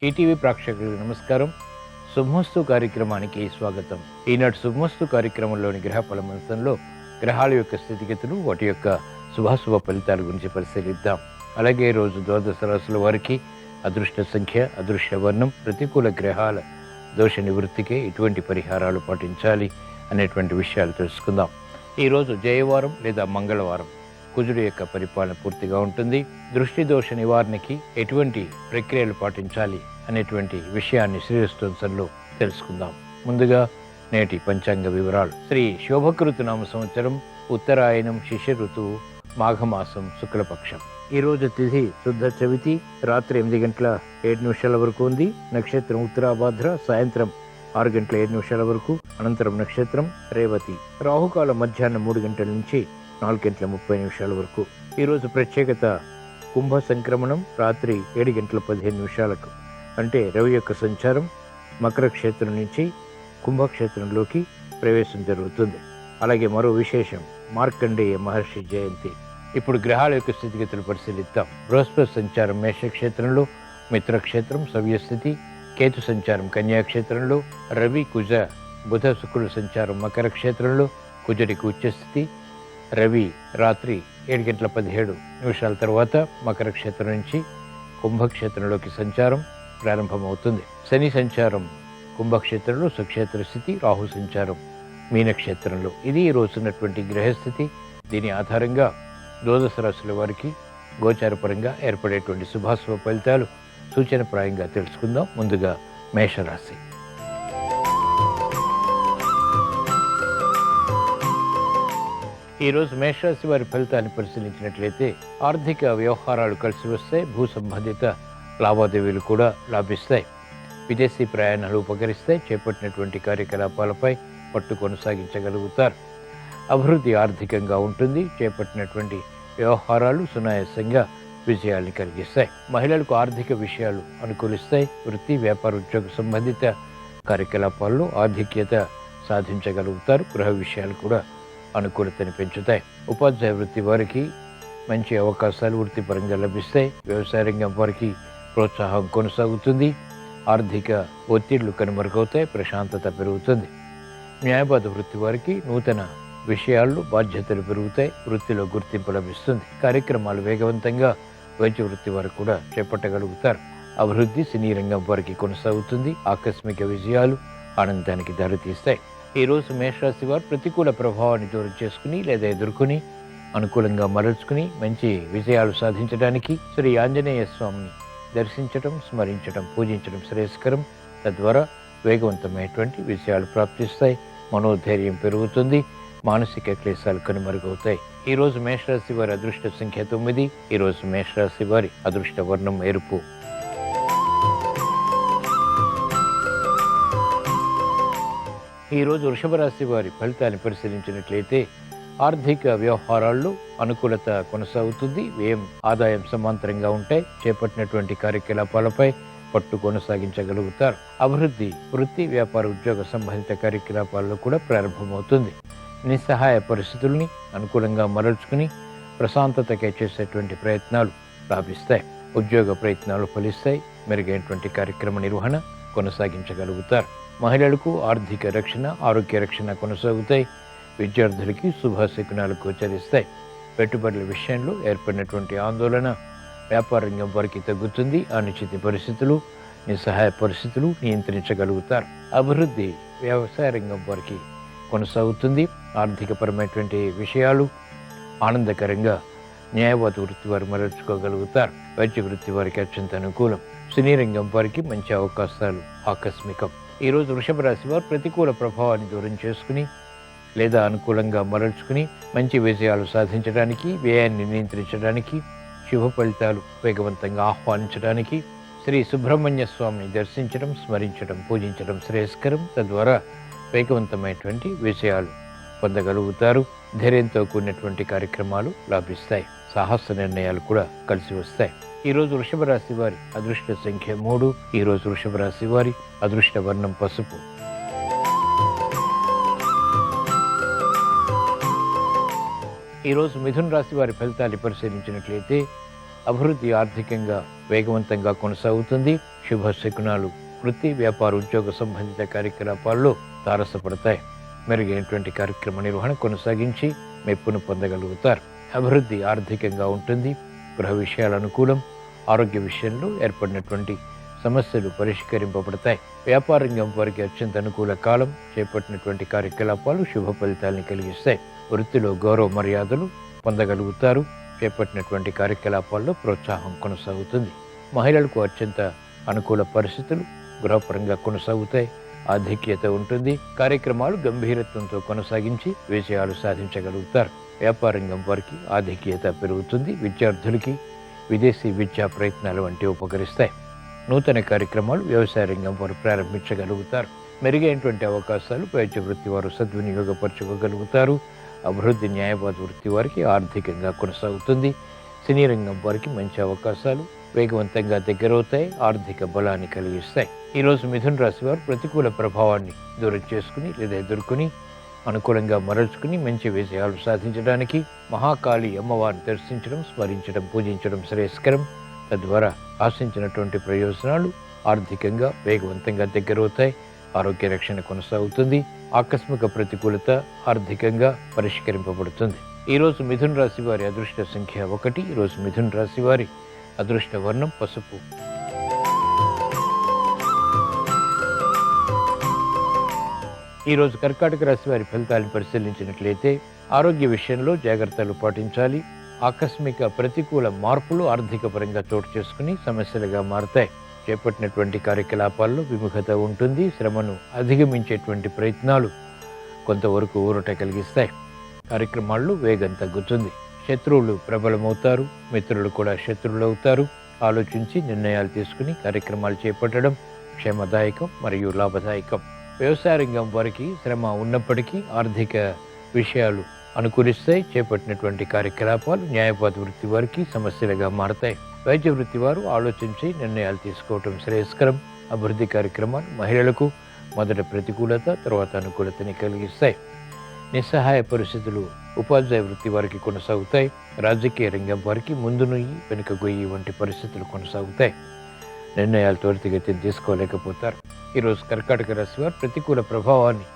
ETV ప్రేక్షకులకు నమస్కారం. శుభమస్తు కార్యక్రమానికి స్వాగతం. ఈనాటి శుభమస్తు కార్యక్రమంలోని గ్రహ ఫలమంశంలో గ్రహాల యొక్క స్థితిగతులు, వాటి యొక్క శుభాశుభ ఫలితాల గురించి పరిశీలిద్దాం. అలాగే రోజు ద్వాదశ రాశుల వారికి అదృష్ట సంఖ్య, అదృష్ట వర్ణం, ప్రతికూల గ్రహాల దోష నివృత్తికి ఎటువంటి పరిహారాలు పాటించాలి అనేటువంటి విషయాలు తెలుసుకుందాం. ఈరోజు జయవారం లేదా మంగళవారం. కుజుడు యొక్క పరిపాలన పూర్తిగా ఉంటుంది. దృష్టి దోష నివారణకి ఎటువంటి ప్రక్రియలు పాటించాలి అనేటువంటి విషయాన్ని శ్రీరస్తోత్సవంలో తెలుసుకుందాం. ముందుగా నేటి పంచాంగ వివరాలు. శ్రీ శోభకృతు నామ సంవత్సరం, ఉత్తరాయణం, శిశిర ఋతువు, మాఘమాసం, శుక్లపక్షం. ఈరోజు తిథి శుద్ధ చవితి, రాత్రి 8:07 వరకు ఉంది. నక్షత్రం ఉత్తరాభాద్ర, సాయంత్రం 6:07 వరకు. అనంతరం నక్షత్రం రేవతి. రాహుకాలం మధ్యాహ్నం 3 గంటల నుంచి 4:30 వరకు. ఈరోజు ప్రత్యేకత కుంభ సంక్రమణం రాత్రి 7:15 అంటే రవి యొక్క సంచారం మకర క్షేత్రం నుంచి కుంభక్షేత్రంలోకి ప్రవేశం జరుగుతుంది. అలాగే మరో విశేషం, మార్కండేయ మహర్షి జయంతి. ఇప్పుడు గ్రహాల యొక్క స్థితిగతులు పరిశీలిద్దాం. బృహస్పతి సంచారం మేషక్షేత్రంలో, మిత్రక్షేత్రం సవ్యస్థితి. కేతు సంచారం కన్యాక్షేత్రంలో, రవి కుజ బుధ శుక్రుల సంచారం మకర క్షేత్రంలో, కుజుడికి ఉచ్చస్థితి. రవి రాత్రి 7:17 తర్వాత మకర క్షేత్రం నుంచి కుంభక్షేత్రంలోకి సంచారం ప్రారంభమవుతుంది. శని సంచారం కుంభక్షేత్రంలో సుక్షేత్ర స్థితి, రాహు సంచారం మీనక్షేత్రంలో. ఇది ఈ రోజున్నటువంటి గ్రహస్థితి. దీని ఆధారంగా ద్వాదశ రాశుల వారికి గోచారపరంగా ఏర్పడేటువంటి శుభాశుభ ఫలితాలు సూచనప్రాయంగా తెలుసుకుందాం. ముందుగా మేషరాశి. ఈరోజు మేషరాశి వారి ఫలితాన్ని పరిశీలించినట్లయితే ఆర్థిక వ్యవహారాలు కలిసి వస్తాయి. భూ సంబంధిత లావాదేవీలు కూడా లాభిస్తాయి. విదేశీ ప్రయాణాలు ఉపకరిస్తాయి. చేపట్టినటువంటి కార్యకలాపాలపై పట్టు కొనసాగించగలుగుతారు. అభివృద్ధి ఆర్థికంగా ఉంటుంది. చేపట్టినటువంటి వ్యవహారాలు సునాయాసంగా విజయాన్ని కలిగిస్తాయి. మహిళలకు ఆర్థిక విషయాలు అనుకూలిస్తాయి. వృత్తి, వ్యాపార, ఉద్యోగ సంబంధిత కార్యకలాపాల్లో ఆధిక్యత సాధించగలుగుతారు. గృహ విషయాలు కూడా అనుకూలతని పెంచుతాయి. ఉపాధ్యాయ వృత్తి వారికి మంచి అవకాశాలు వృత్తిపరంగా లభిస్తాయి. వ్యవసాయ రంగం వారికి ప్రోత్సాహం కొనసాగుతుంది. ఆర్థిక ఒత్తిళ్లు కనుమరుగవుతాయి. ప్రశాంతత పెరుగుతుంది. న్యాయవాద వృత్తి వారికి నూతన విషయాల్లో బాధ్యతలు పెరుగుతాయి. వృత్తిలో గుర్తింపు లభిస్తుంది. కార్యక్రమాలు వేగవంతంగా వైద్య వృత్తి వారు కూడా చేపట్టగలుగుతారు. అభివృద్ధి సినీ రంగం వారికి కొనసాగుతుంది. ఆకస్మిక విజయాలు ఆనందానికి దారితీస్తాయి. ఈరోజు మేషరాశి వారు ప్రతికూల ప్రభావాన్ని దూరం చేసుకుని లేదా ఎదుర్కొని అనుకూలంగా మరల్చుకుని మంచి విజయాలు సాధించడానికి శ్రీ ఆంజనేయ స్వామిని దర్శించడం, స్మరించడం, పూజించడం శ్రేయస్కరం. తద్వారా వేగవంతమైనటువంటి విజయాలు ప్రాప్తిస్తాయి. మనోధైర్యం పెరుగుతుంది. మానసిక క్లేశాలు కనుమరుగవుతాయి. ఈరోజు మేషరాశి వారి అదృష్ట సంఖ్య 9. ఈరోజు మేషరాశి వారి అదృష్ట వర్ణం ఎరుపు. ఈరోజు వృషభ రాశి వారి ఫలితాన్ని పరిశీలించినట్లయితే ఆర్థిక వ్యవహారాల్లో అనుకూలత కొనసాగుతుంది. వ్యయం, ఆదాయం సమాంతరంగా ఉంటాయి. చేపట్టినటువంటి కార్యకలాపాలపై పట్టు కొనసాగించగలుగుతారు. అభివృద్ధి వృత్తి, వ్యాపార, ఉద్యోగ సంబంధిత కార్యకలాపాల్లో కూడా ప్రారంభమవుతుంది. నిస్సహాయ పరిస్థితుల్ని అనుకూలంగా మరల్చుకుని ప్రశాంతతకై చేసేటువంటి ప్రయత్నాలు లాభిస్తాయి. ఉద్యోగ ప్రయత్నాలు ఫలిస్తాయి. మెరుగైనటువంటి కార్యక్రమ నిర్వహణ కొనసాగించగలుగుతారు. మహిళలకు ఆర్థిక రక్షణ, ఆరోగ్య రక్షణ కొనసాగుతాయి. విద్యార్థులకి శుభశకునాలు గోచరిస్తాయి. పెట్టుబడుల విషయంలో ఏర్పడినటువంటి ఆందోళన వ్యాపార రంగం వారికి తగ్గుతుంది. అనిశ్చిత పరిస్థితులు, నిస్సహాయ పరిస్థితులు నియంత్రించగలుగుతారు. అభివృద్ధి వ్యవసాయ రంగం వారికి కొనసాగుతుంది. ఆర్థికపరమైనటువంటి విషయాలు ఆనందకరంగా న్యాయవాద వృత్తి వారు మరల్చుకోగలుగుతారు. వైద్య వృత్తి వారికి అత్యంత అనుకూలం. సినీ రంగం వారికి మంచి అవకాశాలు ఆకస్మికం. ఈరోజు వృషభ రాశి వారు ప్రతికూల ప్రభావాన్ని దూరం చేసుకుని లేదా అనుకూలంగా మరల్చుకుని మంచి విజయాలు సాధించడానికి, వ్యయాన్ని నియంత్రించడానికి, శుభ ఫలితాలు వేగవంతంగా ఆహ్వానించడానికి శ్రీ సుబ్రహ్మణ్య స్వామిని దర్శించడం, స్మరించడం, పూజించడం శ్రేయస్కరం. తద్వారా వేగవంతమైనటువంటి విజయాలు పొందగలుగుతారు. ధైర్యంతో కూడినటువంటి కార్యక్రమాలు లాభిస్తాయి. సాహస నిర్ణయాలు కూడా కలిసి వస్తాయి. ఈరోజు వృషభ రాశి వారి అదృష్ట సంఖ్య 3. ఈరోజు వృషభ రాశి వారి అదృష్ట వర్ణం పసుపు. ఈరోజు మిథున రాశి వారి ఫలితాన్ని పరిశీలించినట్లయితే అభివృద్ధి ఆర్థికంగా వేగవంతంగా కొనసాగుతుంది. శుభ శకునాలు వృత్తి వ్యాపార ఉద్యోగ సంబంధిత కార్యకలాపాల్లో తారసపడతాయి. మెరుగైనటువంటి కార్యక్రమ నిర్వహణ కొనసాగించి మెప్పును పొందగలుగుతారు. అభివృద్ధి ఆర్థికంగా ఉంటుంది. గృహ విషయాల అనుకూలం. ఆరోగ్య విషయంలో ఏర్పడినటువంటి సమస్యలు పరిష్కరింపబడతాయి. వ్యాపార రంగం వారికి అత్యంత అనుకూల కాలం. చేపట్టినటువంటి కార్యకలాపాలు శుభ ఫలితాలను కలిగిస్తాయి. వృత్తిలో గౌరవ మర్యాదలు పొందగలుగుతారు. చేపట్టినటువంటి కార్యకలాపాల్లో ప్రోత్సాహం కొనసాగుతుంది. మహిళలకు అత్యంత అనుకూల పరిస్థితులు గృహపరంగా కొనసాగుతాయి. ఆధిక్యత ఉంటుంది. కార్యక్రమాలు గంభీరత్వంతో కొనసాగించి విజయాలు సాధించగలుగుతారు. వ్యాపార రంగం వారికి ఆధిక్యత పెరుగుతుంది. విద్యార్థులకి విదేశీ విద్యా ప్రయత్నాలు వంటివి ఉపకరిస్తాయి. నూతన కార్యక్రమాలు వ్యవసాయ రంగం వారు ప్రారంభించగలుగుతారు. మెరుగైనటువంటి అవకాశాలు వైద్య వృత్తి వారు సద్వినియోగపరచుకోగలుగుతారు. అభివృద్ధి న్యాయవాద వృత్తి వారికి ఆర్థికంగా కొనసాగుతుంది. సినీ రంగం వారికి మంచి అవకాశాలు వేగవంతంగా దగ్గరవుతాయి. ఆర్థిక బలాన్ని కలిగిస్తాయి. ఈరోజు మిథున రాశి వారు ప్రతికూల ప్రభావాన్ని దూరం చేసుకుని లేదా ఎదుర్కొని అనుకూలంగా మరల్చుకుని మంచి విజయాలు సాధించడానికి మహాకాళి అమ్మవారిని దర్శించడం, స్మరించడం, పూజించడం శ్రేయస్కరం. తద్వారా ఆశించినటువంటి ప్రయోజనాలు ఆర్థికంగా వేగవంతంగా దగ్గరవుతాయి. ఆరోగ్య రక్షణ కొనసాగుతుంది. ఆకస్మిక ప్రతికూలత ఆర్థికంగా పరిష్కరింపబడుతుంది. ఈరోజు మిథున రాశి వారి అదృష్ట సంఖ్య 1. ఈరోజు మిథున రాశి వారి అదృష్ట వర్ణం పసుపు. ఈరోజు కర్కాటక రాశి వారి ఫలితాలను పరిశీలించినట్లయితే ఆరోగ్య విషయంలో జాగ్రత్తలు పాటించాలి. ఆకస్మిక ప్రతికూల మార్పులు ఆర్థిక పరంగా చోటు చేసుకుని సమస్యలుగా మారతాయి. చేపట్టినటువంటి కార్యకలాపాల్లో విముఖత ఉంటుంది. శ్రమను అధిగమించేటువంటి ప్రయత్నాలు కొంతవరకు ఊరట కలిగిస్తాయి. కార్యక్రమాల్లో వేగం తగ్గుతుంది. శత్రువులు ప్రబలమవుతారు. మిత్రులు కూడా శత్రువులు అవుతారు. ఆలోచించి నిర్ణయాలు తీసుకుని కార్యక్రమాలు చేపట్టడం క్షేమదాయకం మరియు లాభదాయకం. వ్యవసాయ రంగం వారికి శ్రమ ఉన్నప్పటికీ ఆర్థిక విషయాలు అనుకూలిస్తాయి. చేపట్టినటువంటి కార్యకలాపాలు న్యాయవాద వృత్తి వారికి సమస్యలుగా మారతాయి. వైద్య వృత్తి వారు ఆలోచించి నిర్ణయాలు తీసుకోవటం శ్రేయస్కరం. అభివృద్ధి కార్యక్రమాలు మహిళలకు మొదట ప్రతికూలత, తర్వాత అనుకూలతని కలిగిస్తాయి. నిస్సహాయ పరిస్థితులు ఉపాధ్యాయ వృత్తి వారికి కొనసాగుతాయి. రాజకీయ రంగం వారికి ముందు నుయ్యి వెనుక గొయ్యి వంటి పరిస్థితులు కొనసాగుతాయి. నిర్ణయాలు త్వరితగతిని తీసుకోలేకపోతారు. ఈరోజు కర్కాటక రాశి వారు ప్రతికూల ప్రభావాన్ని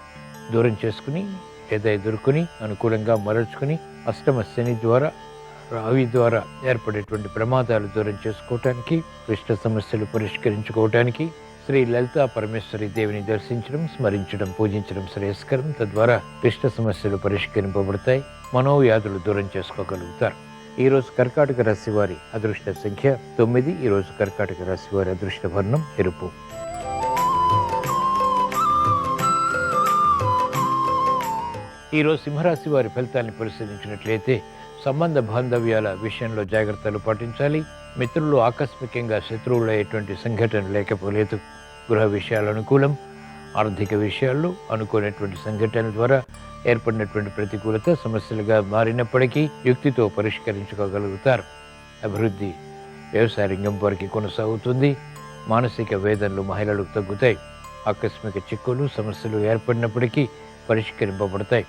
దూరం చేసుకుని లేదా ఎదుర్కొని అనుకూలంగా మరల్చుకుని అష్టమ శని ద్వారా రావి ద్వారా ఏర్పడేటువంటి ప్రమాదాలు దూరం చేసుకోవటానికి, క్లిష్ట సమస్యలు పరిష్కరించుకోవటానికి శ్రీ లలితా పరమేశ్వరి దేవిని దర్శించడం, స్మరించడం, పూజించడం శ్రేయస్కరం. తద్వారా క్లిష్ట సమస్యలు పరిష్కరింపబడతాయి. మనోవ్యాధులు దూరం చేసుకోగలుగుతారు. ఈరోజు కర్కాటక రాశి వారి అదృష్ట సంఖ్య 9. ఈరోజు కర్కాటక రాశి వారి అదృష్ట వర్ణం ఎరుపు. ఈరోజు సింహరాశి వారి ఫలితాన్ని పరిశీలించినట్లయితే సంబంధ బాంధవ్యాల విషయంలో జాగ్రత్తలు పాటించాలి. మిత్రులు ఆకస్మికంగా శత్రువులు అయ్యేటువంటి సంఘటన లేకపోలేదు. గృహ విషయాలు అనుకూలం. ఆర్థిక విషయాల్లో అనుకునేటువంటి సంఘటనల ద్వారా ఏర్పడినటువంటి ప్రతికూలత సమస్యలుగా మారినప్పటికీ యుక్తితో పరిష్కరించుకోగలుగుతారు. అభివృద్ధి వ్యవసాయ రంగం వారికి కొనసాగుతుంది. మానసిక వేదనలు మహిళలకు తగ్గుతాయి. ఆకస్మిక చిక్కులు సమస్యలు ఏర్పడినప్పటికీ పరిష్కరింపబడతాయి.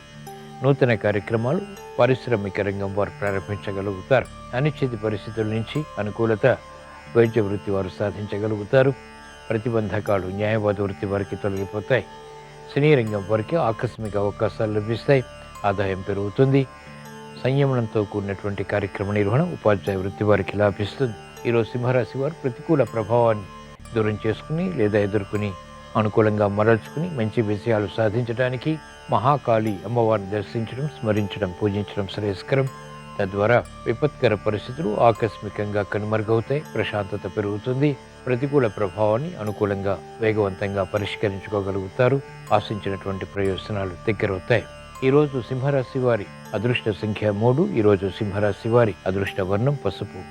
నూతన కార్యక్రమాలు పారిశ్రామిక రంగం వారు ప్రారంభించగలుగుతారు. అనిశ్చిత పరిస్థితుల నుంచి అనుకూలత వైద్య వృత్తి వారు సాధించగలుగుతారు. ప్రతిబంధకాలు న్యాయవాద వృత్తి వారికి తొలగిపోతాయి. సినీ రంగం వారికి ఆకస్మిక అవకాశాలు లభిస్తాయి. ఆదాయం పెరుగుతుంది. సంయమనంతో కూడినటువంటి కార్యక్రమ నిర్వహణ ఉపాధ్యాయ వృత్తి వారికి లాభిస్తుంది. ఈరోజు సింహరాశి వారు ప్రతికూల ప్రభావాన్ని దూరం చేసుకుని లేదా ఎదుర్కొని అనుకూలంగా మరల్చుకుని మంచి విజయాలు సాధించడానికి మహాకాళి అమ్మవారిని దర్శించడం, స్మరించడం, పూజించడం శ్రేయస్కరం. తద్వారా విపత్కర పరిస్థితులు ఆకస్మికంగా కనుమరుగవుతాయి. ప్రశాంతత పెరుగుతుంది. ప్రతికూల ప్రభావాన్ని అనుకూలంగా వేగవంతంగా పరిష్కరించుకోగలుగుతారు. ఆశించినటువంటి ప్రయోజనాలు దగ్గరవుతాయి. ఈరోజు సింహరాశి వారి అదృష్ట సంఖ్య 3. ఈరోజు సింహరాశి వారి అదృష్ట వర్ణం పసుపు.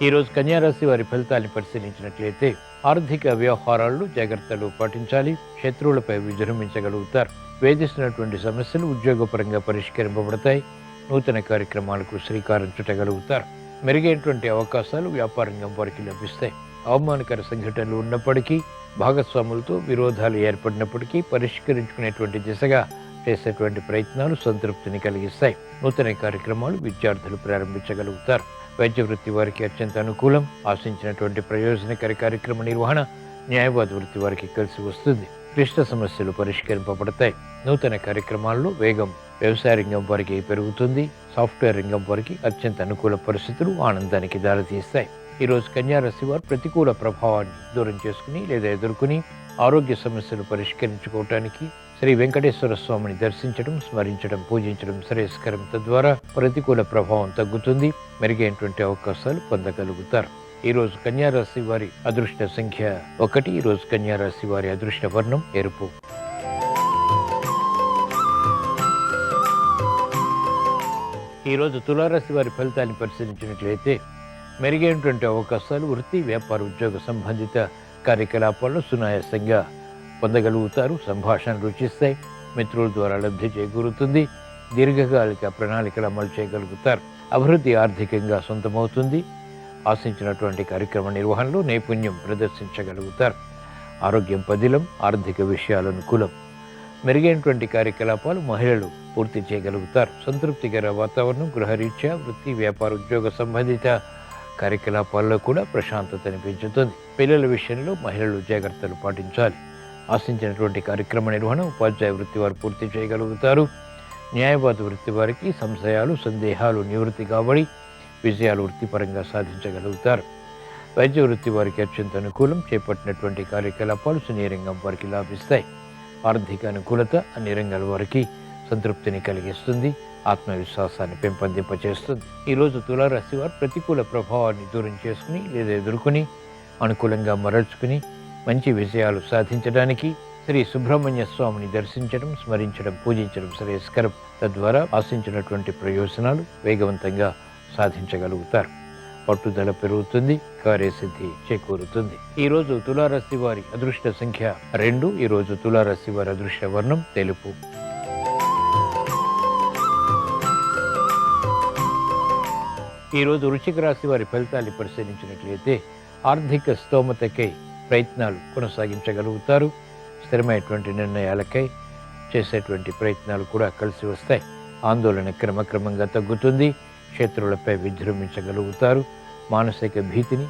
ఈరోజు కన్యారాశి వారి ఫలితాన్ని పరిశీలించినట్లయితే ఆర్థిక వ్యవహారాల్లో జాగ్రత్తలు పాటించాలి. శత్రువులపై విజృంభించగలుగుతారు. వేధిస్తున్నటువంటి సమస్యలు ఉద్యోగపరంగా పరిష్కరింపబడతాయి. నూతన కార్యక్రమాలకు శ్రీకారం చుట్టగలుగుతారు. మెరుగైనటువంటి అవకాశాలు వ్యాపారంగం వారికి లభిస్తాయి. అవమానకర సంఘటనలు ఉన్నప్పటికీ భాగస్వాములతో విరోధాలు ఏర్పడినప్పటికీ పరిష్కరించుకునేటువంటి దిశగా చేసేటువంటి ప్రయత్నాలు సంతృప్తిని కలిగిస్తాయి. నూతన కార్యక్రమాలు విద్యార్థులు ప్రారంభించగలుగుతారు. వైద్య వృత్తి వారికి అత్యంత అనుకూలం. ఆశించినటువంటి ప్రయోజనకర కార్యక్రమ నిర్వహణ న్యాయవాద వృత్తి వారికి కలిసి వస్తుంది. క్లిష్ట సమస్యలు పరిష్కరింపబడతాయి. నూతన కార్యక్రమాల్లో వేగం వ్యవసాయ రంగం వారికి పెరుగుతుంది. సాఫ్ట్వేర్ రంగం వారికి అత్యంత అనుకూల పరిస్థితులు ఆనందానికి దారితీస్తాయి. ఈరోజు కన్యా రాశి వారు ప్రతికూల ప్రభావాన్ని దూరం చేసుకుని లేదా ఎదుర్కొని ఆరోగ్య సమస్యలు పరిష్కరించుకోవటానికి శ్రీ వెంకటేశ్వర స్వామిని దర్శించడం, స్మరించడం, పూజించడం శ్రేయస్కరం. తద్వారా ప్రతికూల ప్రభావం తగ్గుతుంది. మెరుగైనటువంటి అవకాశాలు పొందగలుగుతారు. ఈరోజు కన్యా రాశి వారి అదృష్ట సంఖ్య 1. ఈరోజు కన్యా రాశి వారి అదృష్ట వర్ణం ఎరుపు. ఈరోజు తులారాశి వారి ఫలితాన్ని పరిశీలించినట్లయితే మెరుగైనటువంటి అవకాశాలు వృత్తి, వ్యాపార, ఉద్యోగ సంబంధిత కార్యకలాపాల్లో సునాయాసంగా పొందగలుగుతారు. సంభాషణలు రుచిస్తాయి. మిత్రుల ద్వారా లబ్ధి చేకూరుతుంది. దీర్ఘకాలిక ప్రణాళికలు అమలు చేయగలుగుతారు. అభివృద్ధి ఆర్థికంగా సొంతమవుతుంది. ఆశించినటువంటి కార్యక్రమ నిర్వహణలో నైపుణ్యం ప్రదర్శించగలుగుతారు. ఆరోగ్యం పదిలం. ఆర్థిక విషయాలు అనుకూలం. మెరుగైనటువంటి కార్యకలాపాలు మహిళలు పూర్తి చేయగలుగుతారు. సంతృప్తికర వాతావరణం గృహరీత్యా, వృత్తి, వ్యాపార, ఉద్యోగ సంబంధిత కార్యకలాపాల్లో కూడా ప్రశాంతతని పెంచుతుంది. పిల్లల విషయంలో మహిళలు జాగ్రత్తలు పాటించాలి. ఆశించినటువంటి కార్యక్రమ నిర్వహణ ఉపాధ్యాయ వృత్తి వారు పూర్తి చేయగలుగుతారు. న్యాయవాద వృత్తి వారికి సంశయాలు, సందేహాలు నివృత్తి కాబడి విజయాలు వృత్తిపరంగా సాధించగలుగుతారు. వైద్య వృత్తి వారికి అత్యంత అనుకూలం. చేపట్టినటువంటి కార్యకలాపాలు సినీ రంగం వారికి లాభిస్తాయి. ఆర్థిక అనుకూలత అన్ని రంగాల వారికి సంతృప్తిని కలిగిస్తుంది. ఆత్మవిశ్వాసాన్ని పెంపొందింపచేస్తుంది. ఈరోజు తులారాశి వారు ప్రతికూల ప్రభావాన్ని దూరం చేసుకుని లేదా ఎదుర్కొని అనుకూలంగా మరల్చుకుని మంచి విజయాలు సాధించడానికి శ్రీ సుబ్రహ్మణ్య స్వామిని దర్శించడం, స్మరించడం, పూజించడం శ్రేయస్కరం. తద్వారా ఆశించినటువంటి ప్రయోజనాలు వేగవంతంగా సాధించగలుగుతారు. పట్టుదల పెరుగుతుంది. కార్యసిద్ధి చేకూరుతుంది. ఈరోజు తులారాశి వారి అదృష్ట సంఖ్య 2. ఈరోజు తులారాశి వారి అదృష్ట వర్ణం తెలుపు. ఈరోజు వృశ్చిక రాశి వారి ఫలితాన్ని పరిశీలించినట్లయితే ఆర్థిక స్తోమతకై ప్రయత్నాలు కొనసాగించగలుగుతారు. స్థిరమైనటువంటి నిర్ణయాలకై చేసేటువంటి ప్రయత్నాలు కూడా కలిసి వస్తాయి. ఆందోళన క్రమక్రమంగా తగ్గుతుంది. శత్రువులపై విజృంభించగలుగుతారు. మానసిక భీతిని